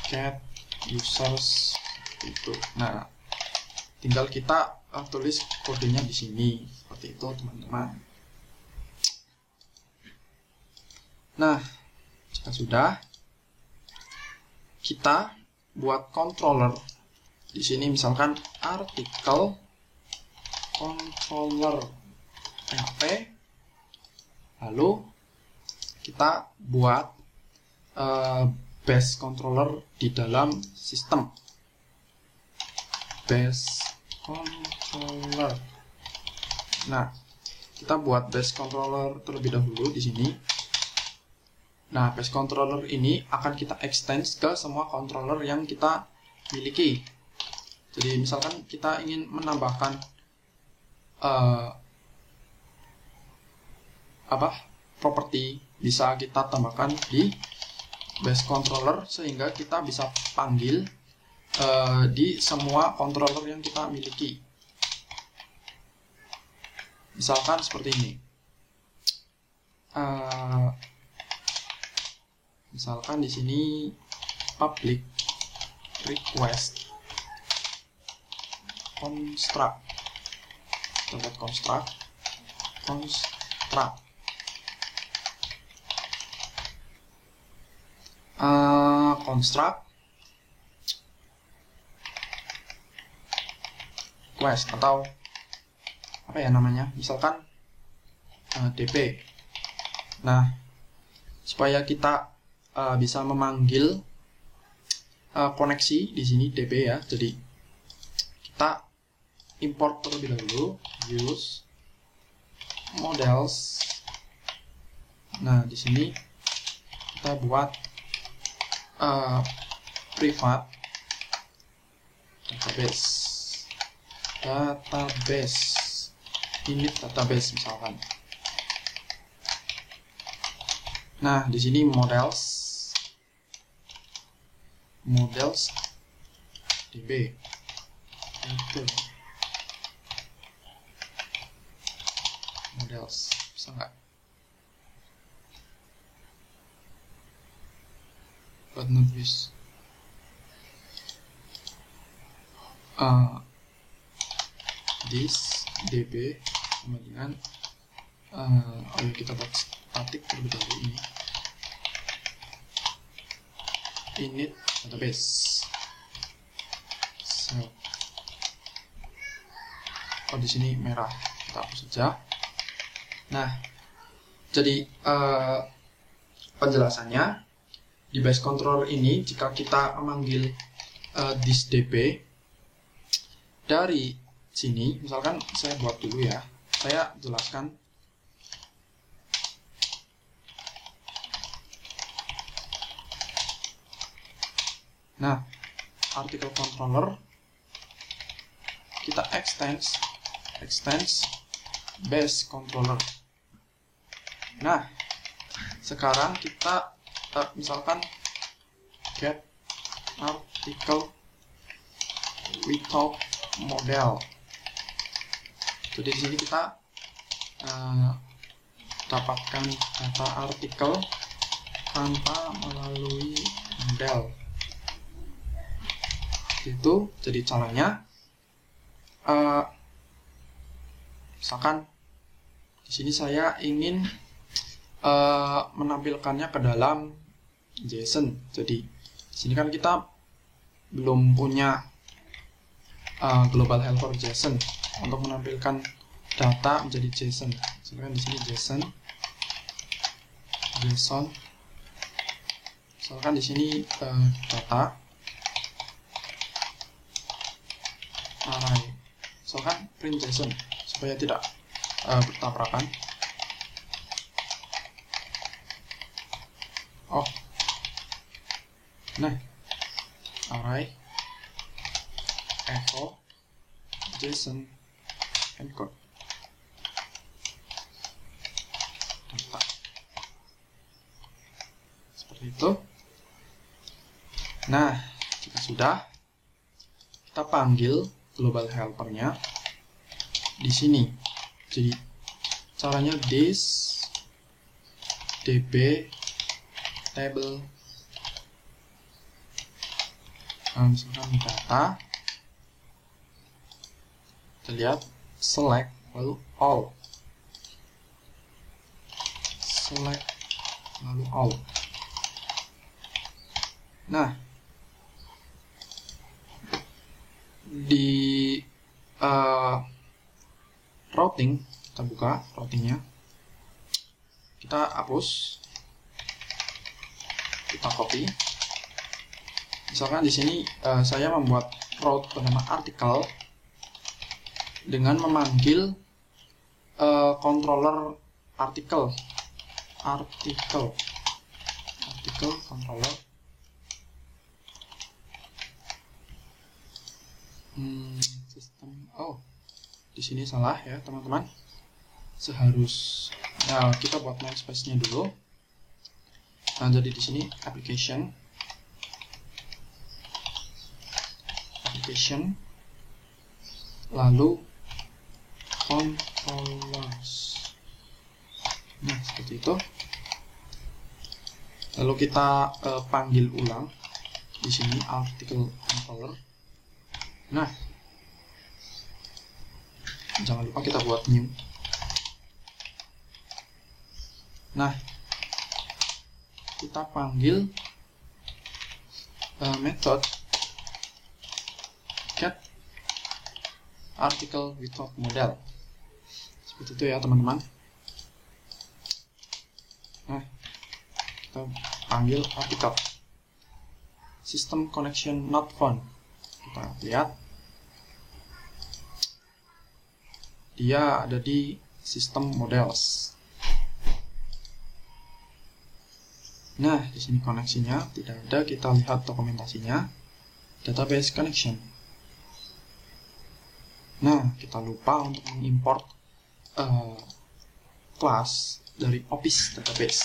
get users itu. Nah, tinggal kita tulis kodenya di sini seperti itu, teman-teman. Nah, jika sudah, kita buat controller di sini, misalkan artikel controller PHP, lalu kita buat base controller di dalam sistem base controller. Nah, kita buat base controller terlebih dahulu di sini. Nah, base controller ini akan kita extend ke semua controller yang kita miliki. Jadi misalkan kita ingin menambahkan properti, bisa kita tambahkan di base controller sehingga kita bisa panggil di semua controller yang kita miliki. Misalkan seperti ini. Misalkan di sini public request construct, tempat construct request atau apa ya namanya, misalkan dp. Nah, supaya kita bisa memanggil koneksi di sini db ya, jadi kita import terlebih dahulu use models. Nah, di sini kita buat privat database init database misalkan. Nah, di sini models DB. Itu. Models. Bisa nggak? But not use. This DB sama dengan ayo kita buat static terlebih dahulu ini. Init database. Di sini merah, kita hapus saja. Nah, jadi penjelasannya di base controller ini, jika kita memanggil this db dari sini, misalkan saya buat dulu ya, saya jelaskan. Nah, article controller kita extends base controller. Nah, sekarang kita misalkan get article without model. Jadi di sini kita dapatkan data artikel tanpa melalui model. Itu jadi caranya. Misalkan di sini saya ingin menampilkannya ke dalam JSON. Jadi di sini kan kita belum punya global helper JSON untuk menampilkan data menjadi JSON. Misalkan di sini JSON. Misalkan di sini data array. Misalkan print JSON supaya tidak bertabrakan. Nah, array echo JSON encode data. Seperti itu. Nah, jika sudah, kita panggil global helpernya di sini. Jadi caranya this db table misalkan data, kita lihat select lalu all, select lalu all. Nah, di routing, kita buka routingnya, kita hapus, kita copy. Misalkan di sini saya membuat route bernama artikel dengan memanggil controller artikel controller sistem. Di sini salah ya teman-teman. Seharusnya kita buat namespace-nya dulu. Nah, jadi di sini application lalu controllers. Nah, seperti itu. Lalu kita panggil ulang di sini article controller. Nah, jangan lupa kita buat new. Nah, kita panggil method get article without model. Seperti itu ya teman-teman. Nah, kita panggil artikel system connection not found. Kita lihat dia ada di system models. Nah, di sini koneksinya tidak ada. Kita lihat dokumentasinya, database connection. Nah, kita lupa untuk mengimport kelas dari Office database.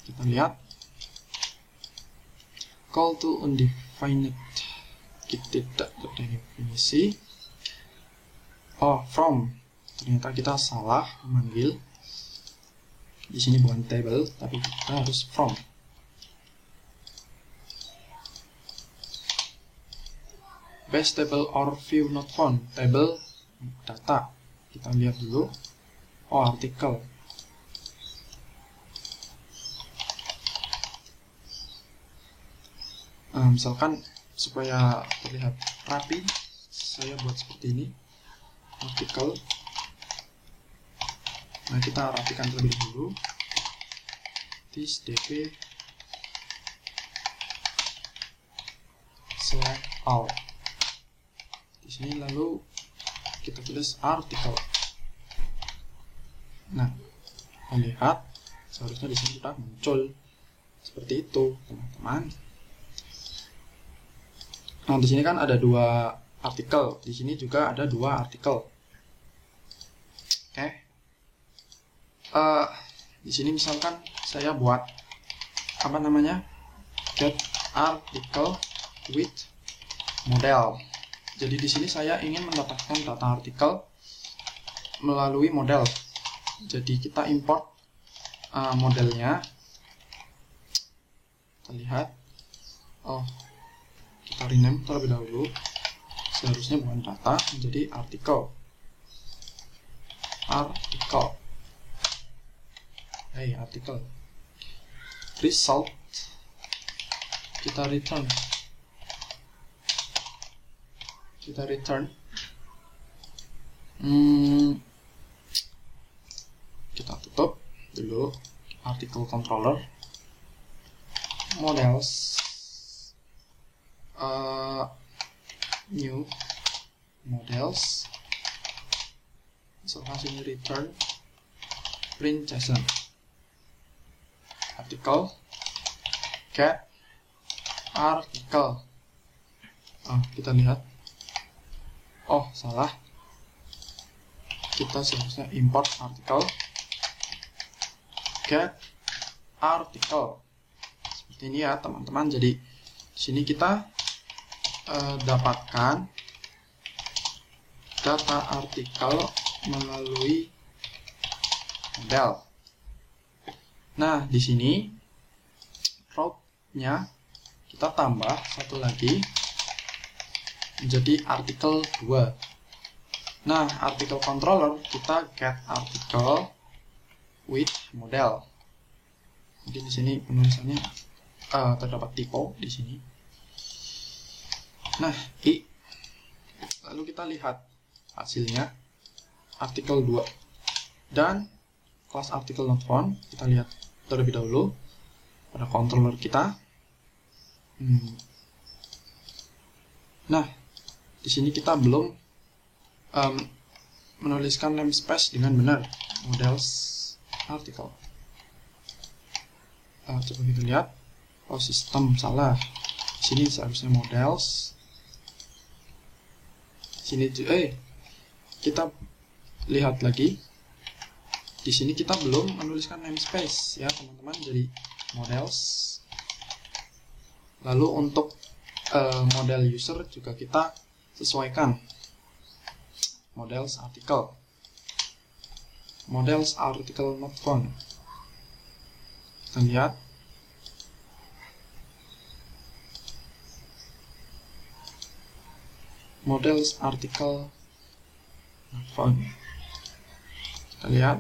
Kita lihat call to undefined, kita tidak terdefinisi. Oh, from, ternyata kita salah memanggil. Di sini bukan table, tapi kita harus from. Base table or view not found. Table, data. Kita lihat dulu. Oh, artikel. Misalkan supaya terlihat rapi, saya buat seperti ini. Artikel. Nah, kita rapikan terlebih dahulu. This dp select all. Di sini lalu kita tulis artikel. Nah, lihat seharusnya di sini sudah muncul seperti itu, teman-teman. Nah, di sini kan ada 2 artikel, di sini juga ada 2 artikel. Oke. Di sini misalkan saya buat apa namanya, get article with model. Jadi di sini saya ingin mendapatkan data artikel melalui model. Jadi kita import modelnya. Kita lihat. Oh, kita rename terlebih dahulu. Seharusnya bukan data, menjadi artikel. Artikel. Hey, artikel. Result. Kita return. Kita tutup dulu article controller. Models. New models. Misalkan sini return print JSON. Artikel get artikel. Kita lihat. Oh, salah. Kita seharusnya import artikel get artikel. Seperti ini ya, teman-teman. Jadi di sini kita dapatkan data artikel melalui model. Nah, di sini route-nya kita tambah satu lagi menjadi artikel 2. Nah, artikel controller kita get article with model. Mungkin di sini penulisannya terdapat typo di sini. Nah, lalu kita lihat hasilnya artikel 2 dan kelas artikel not found. Kita lihat terlebih dahulu pada controller kita. Nah, di sini kita belum menuliskan namespace dengan benar. Models artikel. Coba kita lihat. Oh, sistem salah. Di sini seharusnya models. Di sini kita lihat lagi. Di sini kita belum menuliskan namespace ya, teman-teman. Jadi models. Lalu untuk model user juga kita sesuaikan. Models article. Models article not found. Kita lihat. Models article not found. Kita lihat.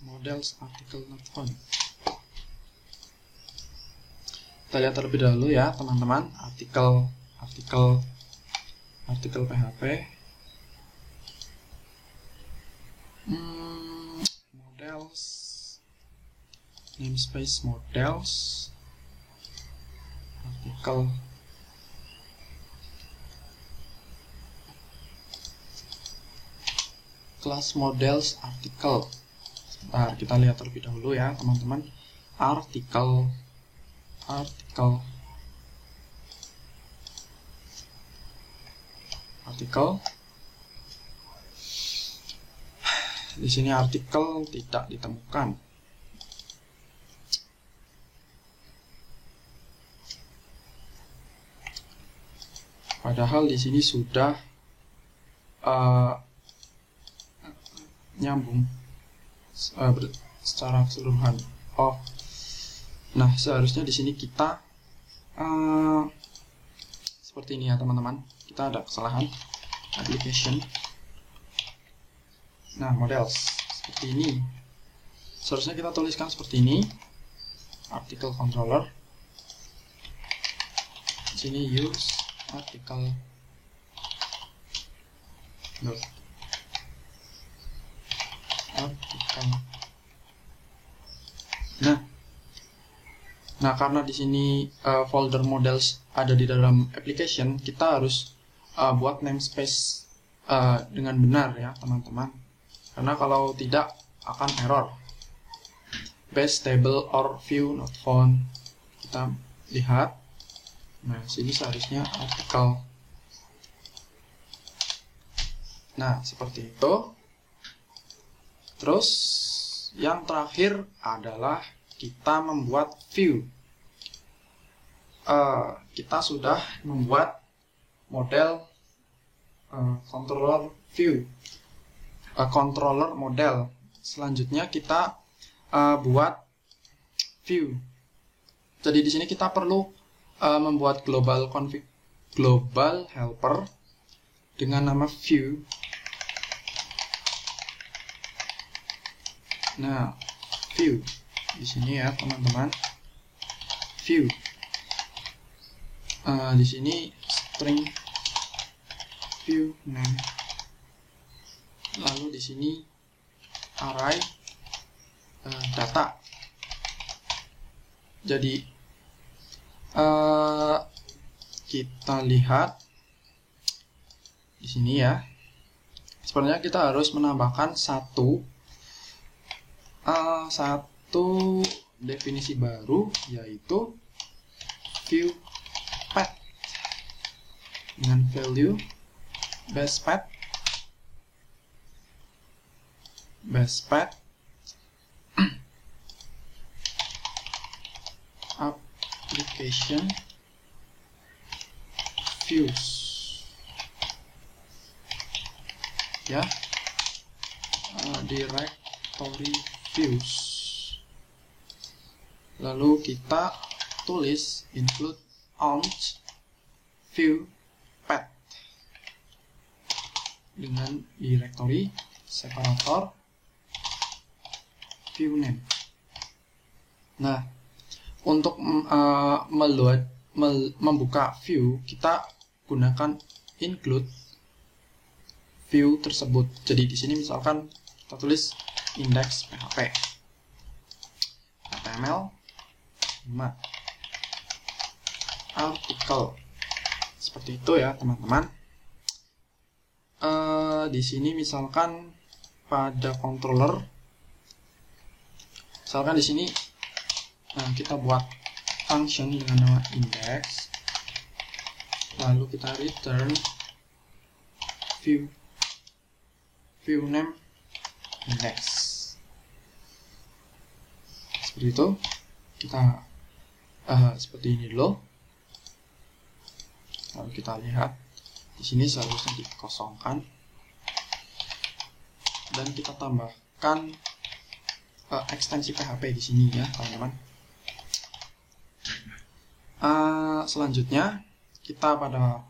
Models article not found. Kita lihat terlebih dahulu ya, teman-teman. Artikel PHP. Models. Namespace models. Artikel. Class models artikel. Sebentar, kita lihat terlebih dahulu ya, teman-teman. Artikel. Di sini artikel tidak ditemukan. Padahal di sini sudah nyambung secara keseluruhan. Nah seharusnya di sini kita seperti ini ya teman-teman. Kita ada kesalahan application. Nah models seperti ini. Seharusnya kita tuliskan seperti ini. Article controller. Di sini use article. Nah karena di sini folder models ada di dalam application, kita harus buat namespace dengan benar ya teman-teman. Karena kalau tidak akan error. Base table or view not found. Kita lihat. Nah sini seharusnya article. Nah seperti itu. Terus yang terakhir adalah kita membuat view. Kita sudah membuat model controller view, controller model. Selanjutnya kita buat view. Jadi di sini kita perlu membuat global helper dengan nama view. Nah, view di sini ya teman-teman. View. Di sini string view name. Lalu di sini array data. Jadi kita lihat di sini ya. Sebenarnya kita harus menambahkan satu definisi baru, yaitu view path dengan value base path application views ya, directory views. Lalu kita tulis include owned view path dengan directory separator view name. Nah, untuk membuka view, kita gunakan include view tersebut. Jadi di sini misalkan kita tulis index PHP HTML 5 artikel, seperti itu ya teman-teman. Di sini misalkan pada controller, misalkan di sini kita buat function dengan nama index, lalu kita return view name index. Seperti itu. Kita seperti ini dulu. Lalu kita lihat di sini seharusnya dikosongkan dan kita tambahkan ekstensi PHP di sini ya teman-teman. Selanjutnya kita pada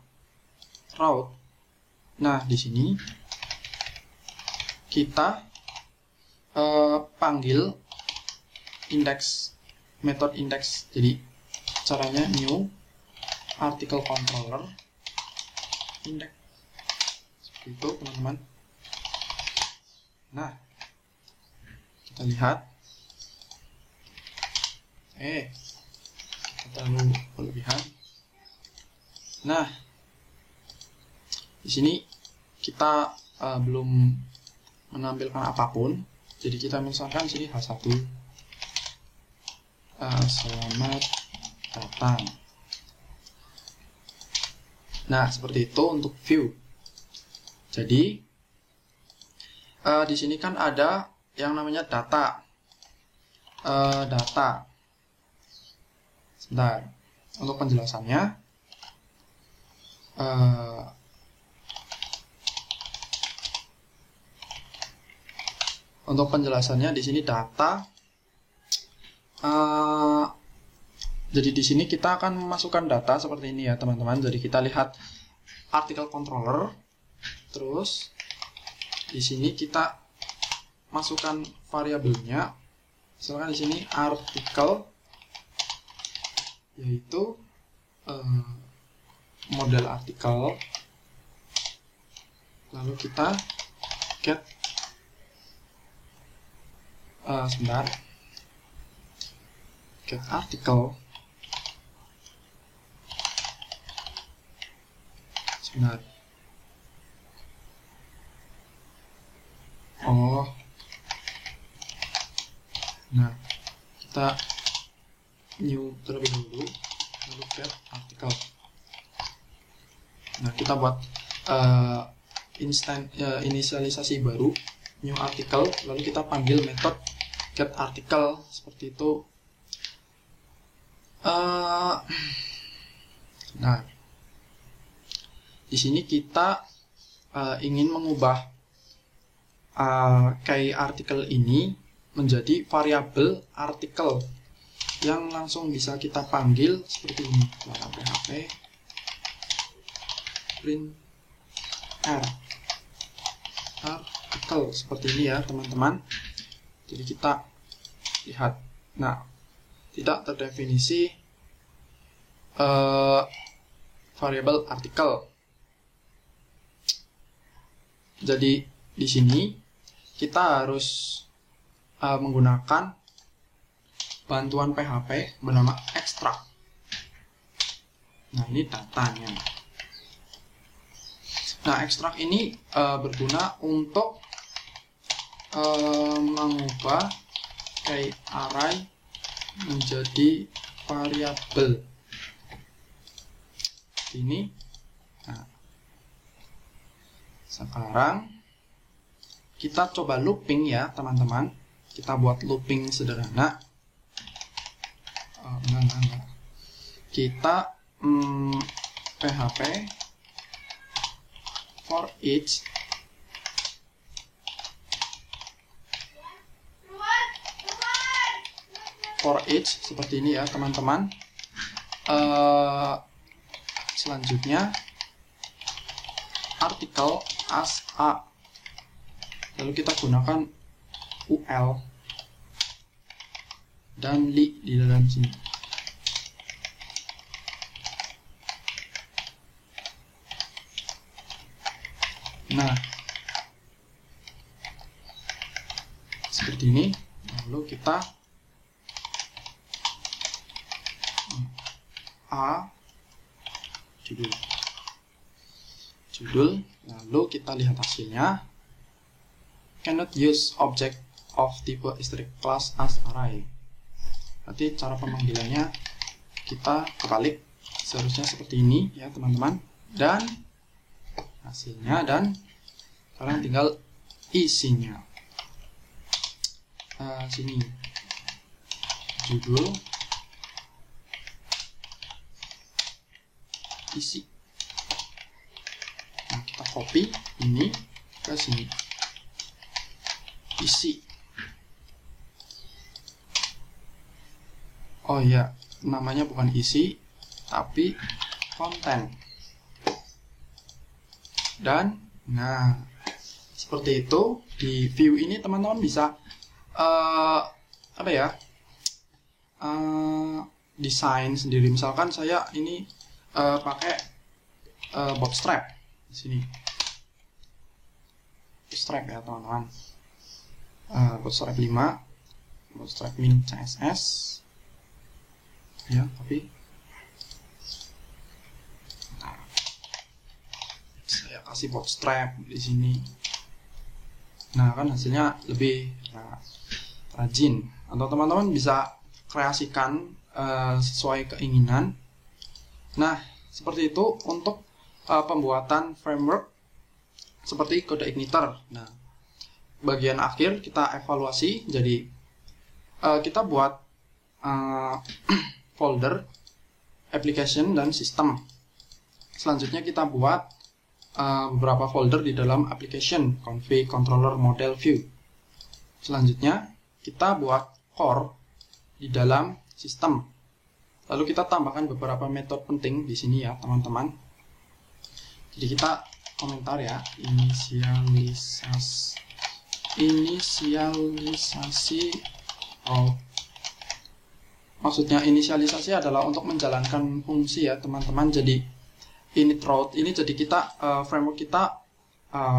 route. Nah di sini kita panggil metode index. Jadi caranya new article controller index, seperti itu teman-teman. Nah kita lihat terlalu berlebihan. Nah di sini kita belum menampilkan apapun, jadi kita misalkan sini H1 selamat datang. Nah seperti itu untuk view. Jadi di sini kan ada yang namanya data. Sebentar, untuk penjelasannya Untuk penjelasannya di sini data. Jadi di sini kita akan memasukkan data seperti ini ya teman-teman. Jadi kita lihat artikel controller, terus di sini kita masukkan variabelnya. Misalkan di sini artikel, yaitu model artikel. Lalu kita get get artikel. Nah, kita new terlebih dahulu, lalu get artikel. Nah, kita buat inisialisasi baru, new article, lalu kita panggil metode get article seperti itu. Nah, di sini kita ingin mengubah key artikel ini menjadi variabel artikel yang langsung bisa kita panggil seperti ini. php print artikel seperti ini ya teman-teman. Jadi kita lihat, nah tidak terdefinisi variabel artikel. Jadi di sini kita harus menggunakan bantuan PHP bernama extract. Nah, ini datanya. Nah, extract ini berguna untuk mengubah key array menjadi variabel. Ini. Nah, sekarang kita coba looping ya teman-teman. Kita buat looping sederhana. Kita PHP for each seperti ini ya teman-teman. Selanjutnya artikel as a, lalu kita gunakan ul dan li di dalam sini. Nah, seperti ini. Lalu kita judul, lalu kita lihat hasilnya. Cannot use object of type * class as array. Berarti cara pemanggilannya kita kebalik, seharusnya seperti ini ya teman-teman. Dan hasilnya, dan sekarang tinggal isinya. Sini judul, isi. Nah, kita copy ini ke sini, isi. Oh ya, namanya bukan isi tapi konten. Dan nah, seperti itu. Di view ini teman-teman bisa desain sendiri. Misalkan saya ini pakai bootstrap di sini. Bootstrap ya teman-teman. Bootstrap 5, bootstrap min CSS. Ya, tapi saya kasih bootstrap di sini. Nah, kan hasilnya lebih rajin. Atau teman-teman bisa kreasikan sesuai keinginan. Nah, seperti itu untuk pembuatan framework seperti kode igniter. Nah, bagian akhir kita evaluasi. Jadi kita buat folder application dan sistem. Selanjutnya kita buat beberapa folder di dalam application, config, controller, model, view. Selanjutnya kita buat core di dalam sistem. Lalu kita tambahkan beberapa metode penting di sini ya teman-teman. Jadi kita komentar ya, inisialisasi route. Maksudnya inisialisasi adalah untuk menjalankan fungsi ya teman-teman. Jadi init route ini jadi kita framework kita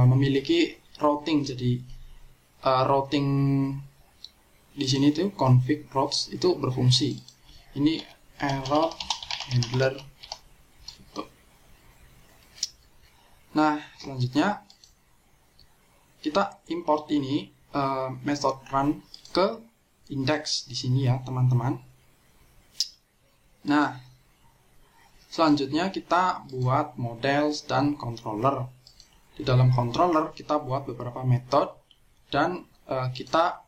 memiliki routing. Jadi routing di sini tuh config routes itu berfungsi. Ini error handler. Nah, selanjutnya kita import ini method run ke index di sini ya, teman-teman. Nah, selanjutnya kita buat models dan controller. Di dalam controller kita buat beberapa metode dan kita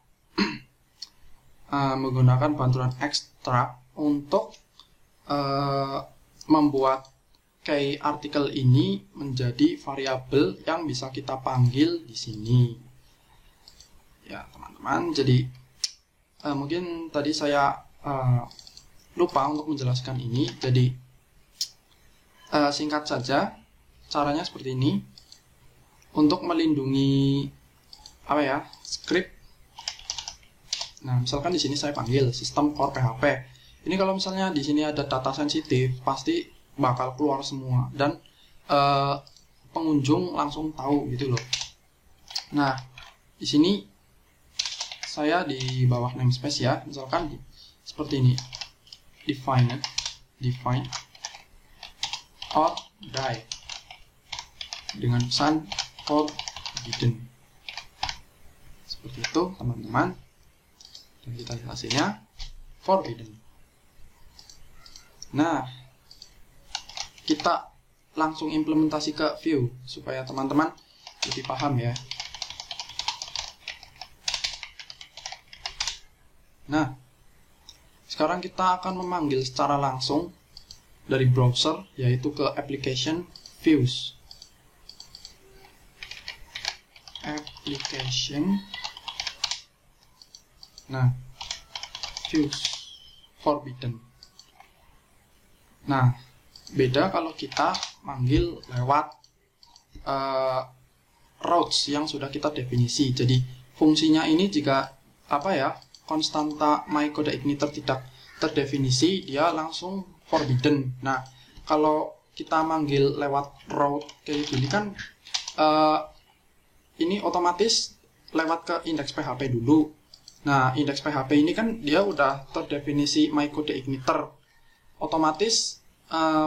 menggunakan bantuan extract untuk membuat key artikel ini menjadi variabel yang bisa kita panggil di sini. Ya, teman-teman. Jadi mungkin tadi saya lupa untuk menjelaskan ini. Jadi singkat saja, caranya seperti ini. Untuk melindungi script. Nah, misalkan di sini saya panggil sistem core PHP. Ini kalau misalnya di sini ada data sensitif, pasti bakal keluar semua dan pengunjung langsung tahu gitu loh. Nah, di sini saya di bawah namespace ya, misalkan seperti ini, define or die dengan pesan forbidden. Seperti itu teman-teman. Dan kita lihat hasilnya forbidden. Nah, kita langsung implementasi ke view supaya teman-teman lebih paham ya. Nah, sekarang kita akan memanggil secara langsung dari browser, yaitu ke application views. Nah, views forbidden. Nah, beda kalau kita manggil lewat routes yang sudah kita definisi. Jadi fungsinya ini jika konstanta myCodeIgniter tidak terdefinisi, dia langsung forbidden. Nah, kalau kita manggil lewat route kayak gini kan ini otomatis lewat ke index PHP dulu. Nah, index PHP ini kan dia udah terdefinisi myCodeIgniter. Otomatis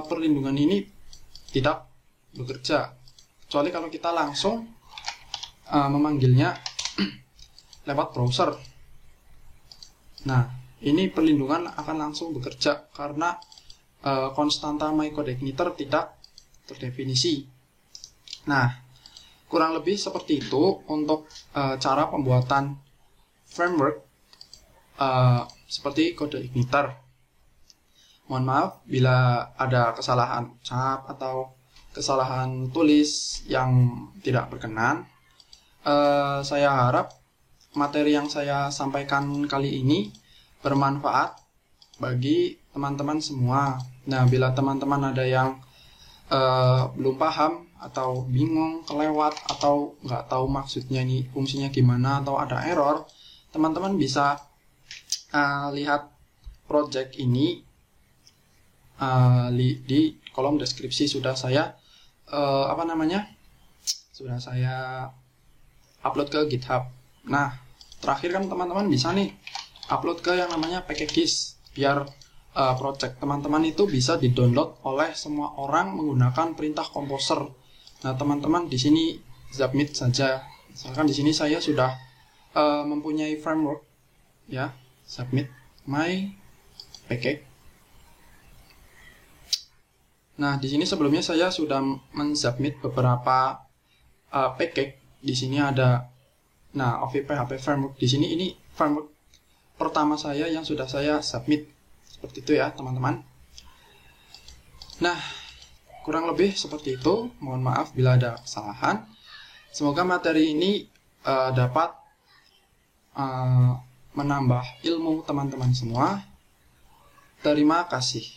perlindungan ini tidak bekerja, kecuali kalau kita langsung memanggilnya lewat browser. Nah, ini perlindungan akan langsung bekerja karena konstanta myCodeIgniter tidak terdefinisi. Nah, kurang lebih seperti itu untuk cara pembuatan framework seperti CodeIgniter. Mohon maaf bila ada kesalahan ucap atau kesalahan tulis yang tidak berkenan. Saya harap materi yang saya sampaikan kali ini bermanfaat bagi teman-teman semua. Nah, bila teman-teman ada yang belum paham atau bingung, kelewat, atau nggak tahu maksudnya ini fungsinya gimana, atau ada error, teman-teman bisa lihat project ini di kolom deskripsi. Sudah saya sudah saya upload ke GitHub. Nah, terakhir kan teman-teman bisa nih upload ke yang namanya packages biar project teman-teman itu bisa di-download oleh semua orang menggunakan perintah composer. Nah, teman-teman di sini submit saja. Misalkan di sini saya sudah mempunyai framework ya, submit my package. Nah, di sini sebelumnya saya sudah mensubmit beberapa package. Di sini ada OVPHP framework. Di sini ini framework pertama saya yang sudah saya submit. Seperti itu ya, teman-teman. Nah, kurang lebih seperti itu. Mohon maaf bila ada kesalahan. Semoga materi ini dapat menambah ilmu teman-teman semua. Terima kasih.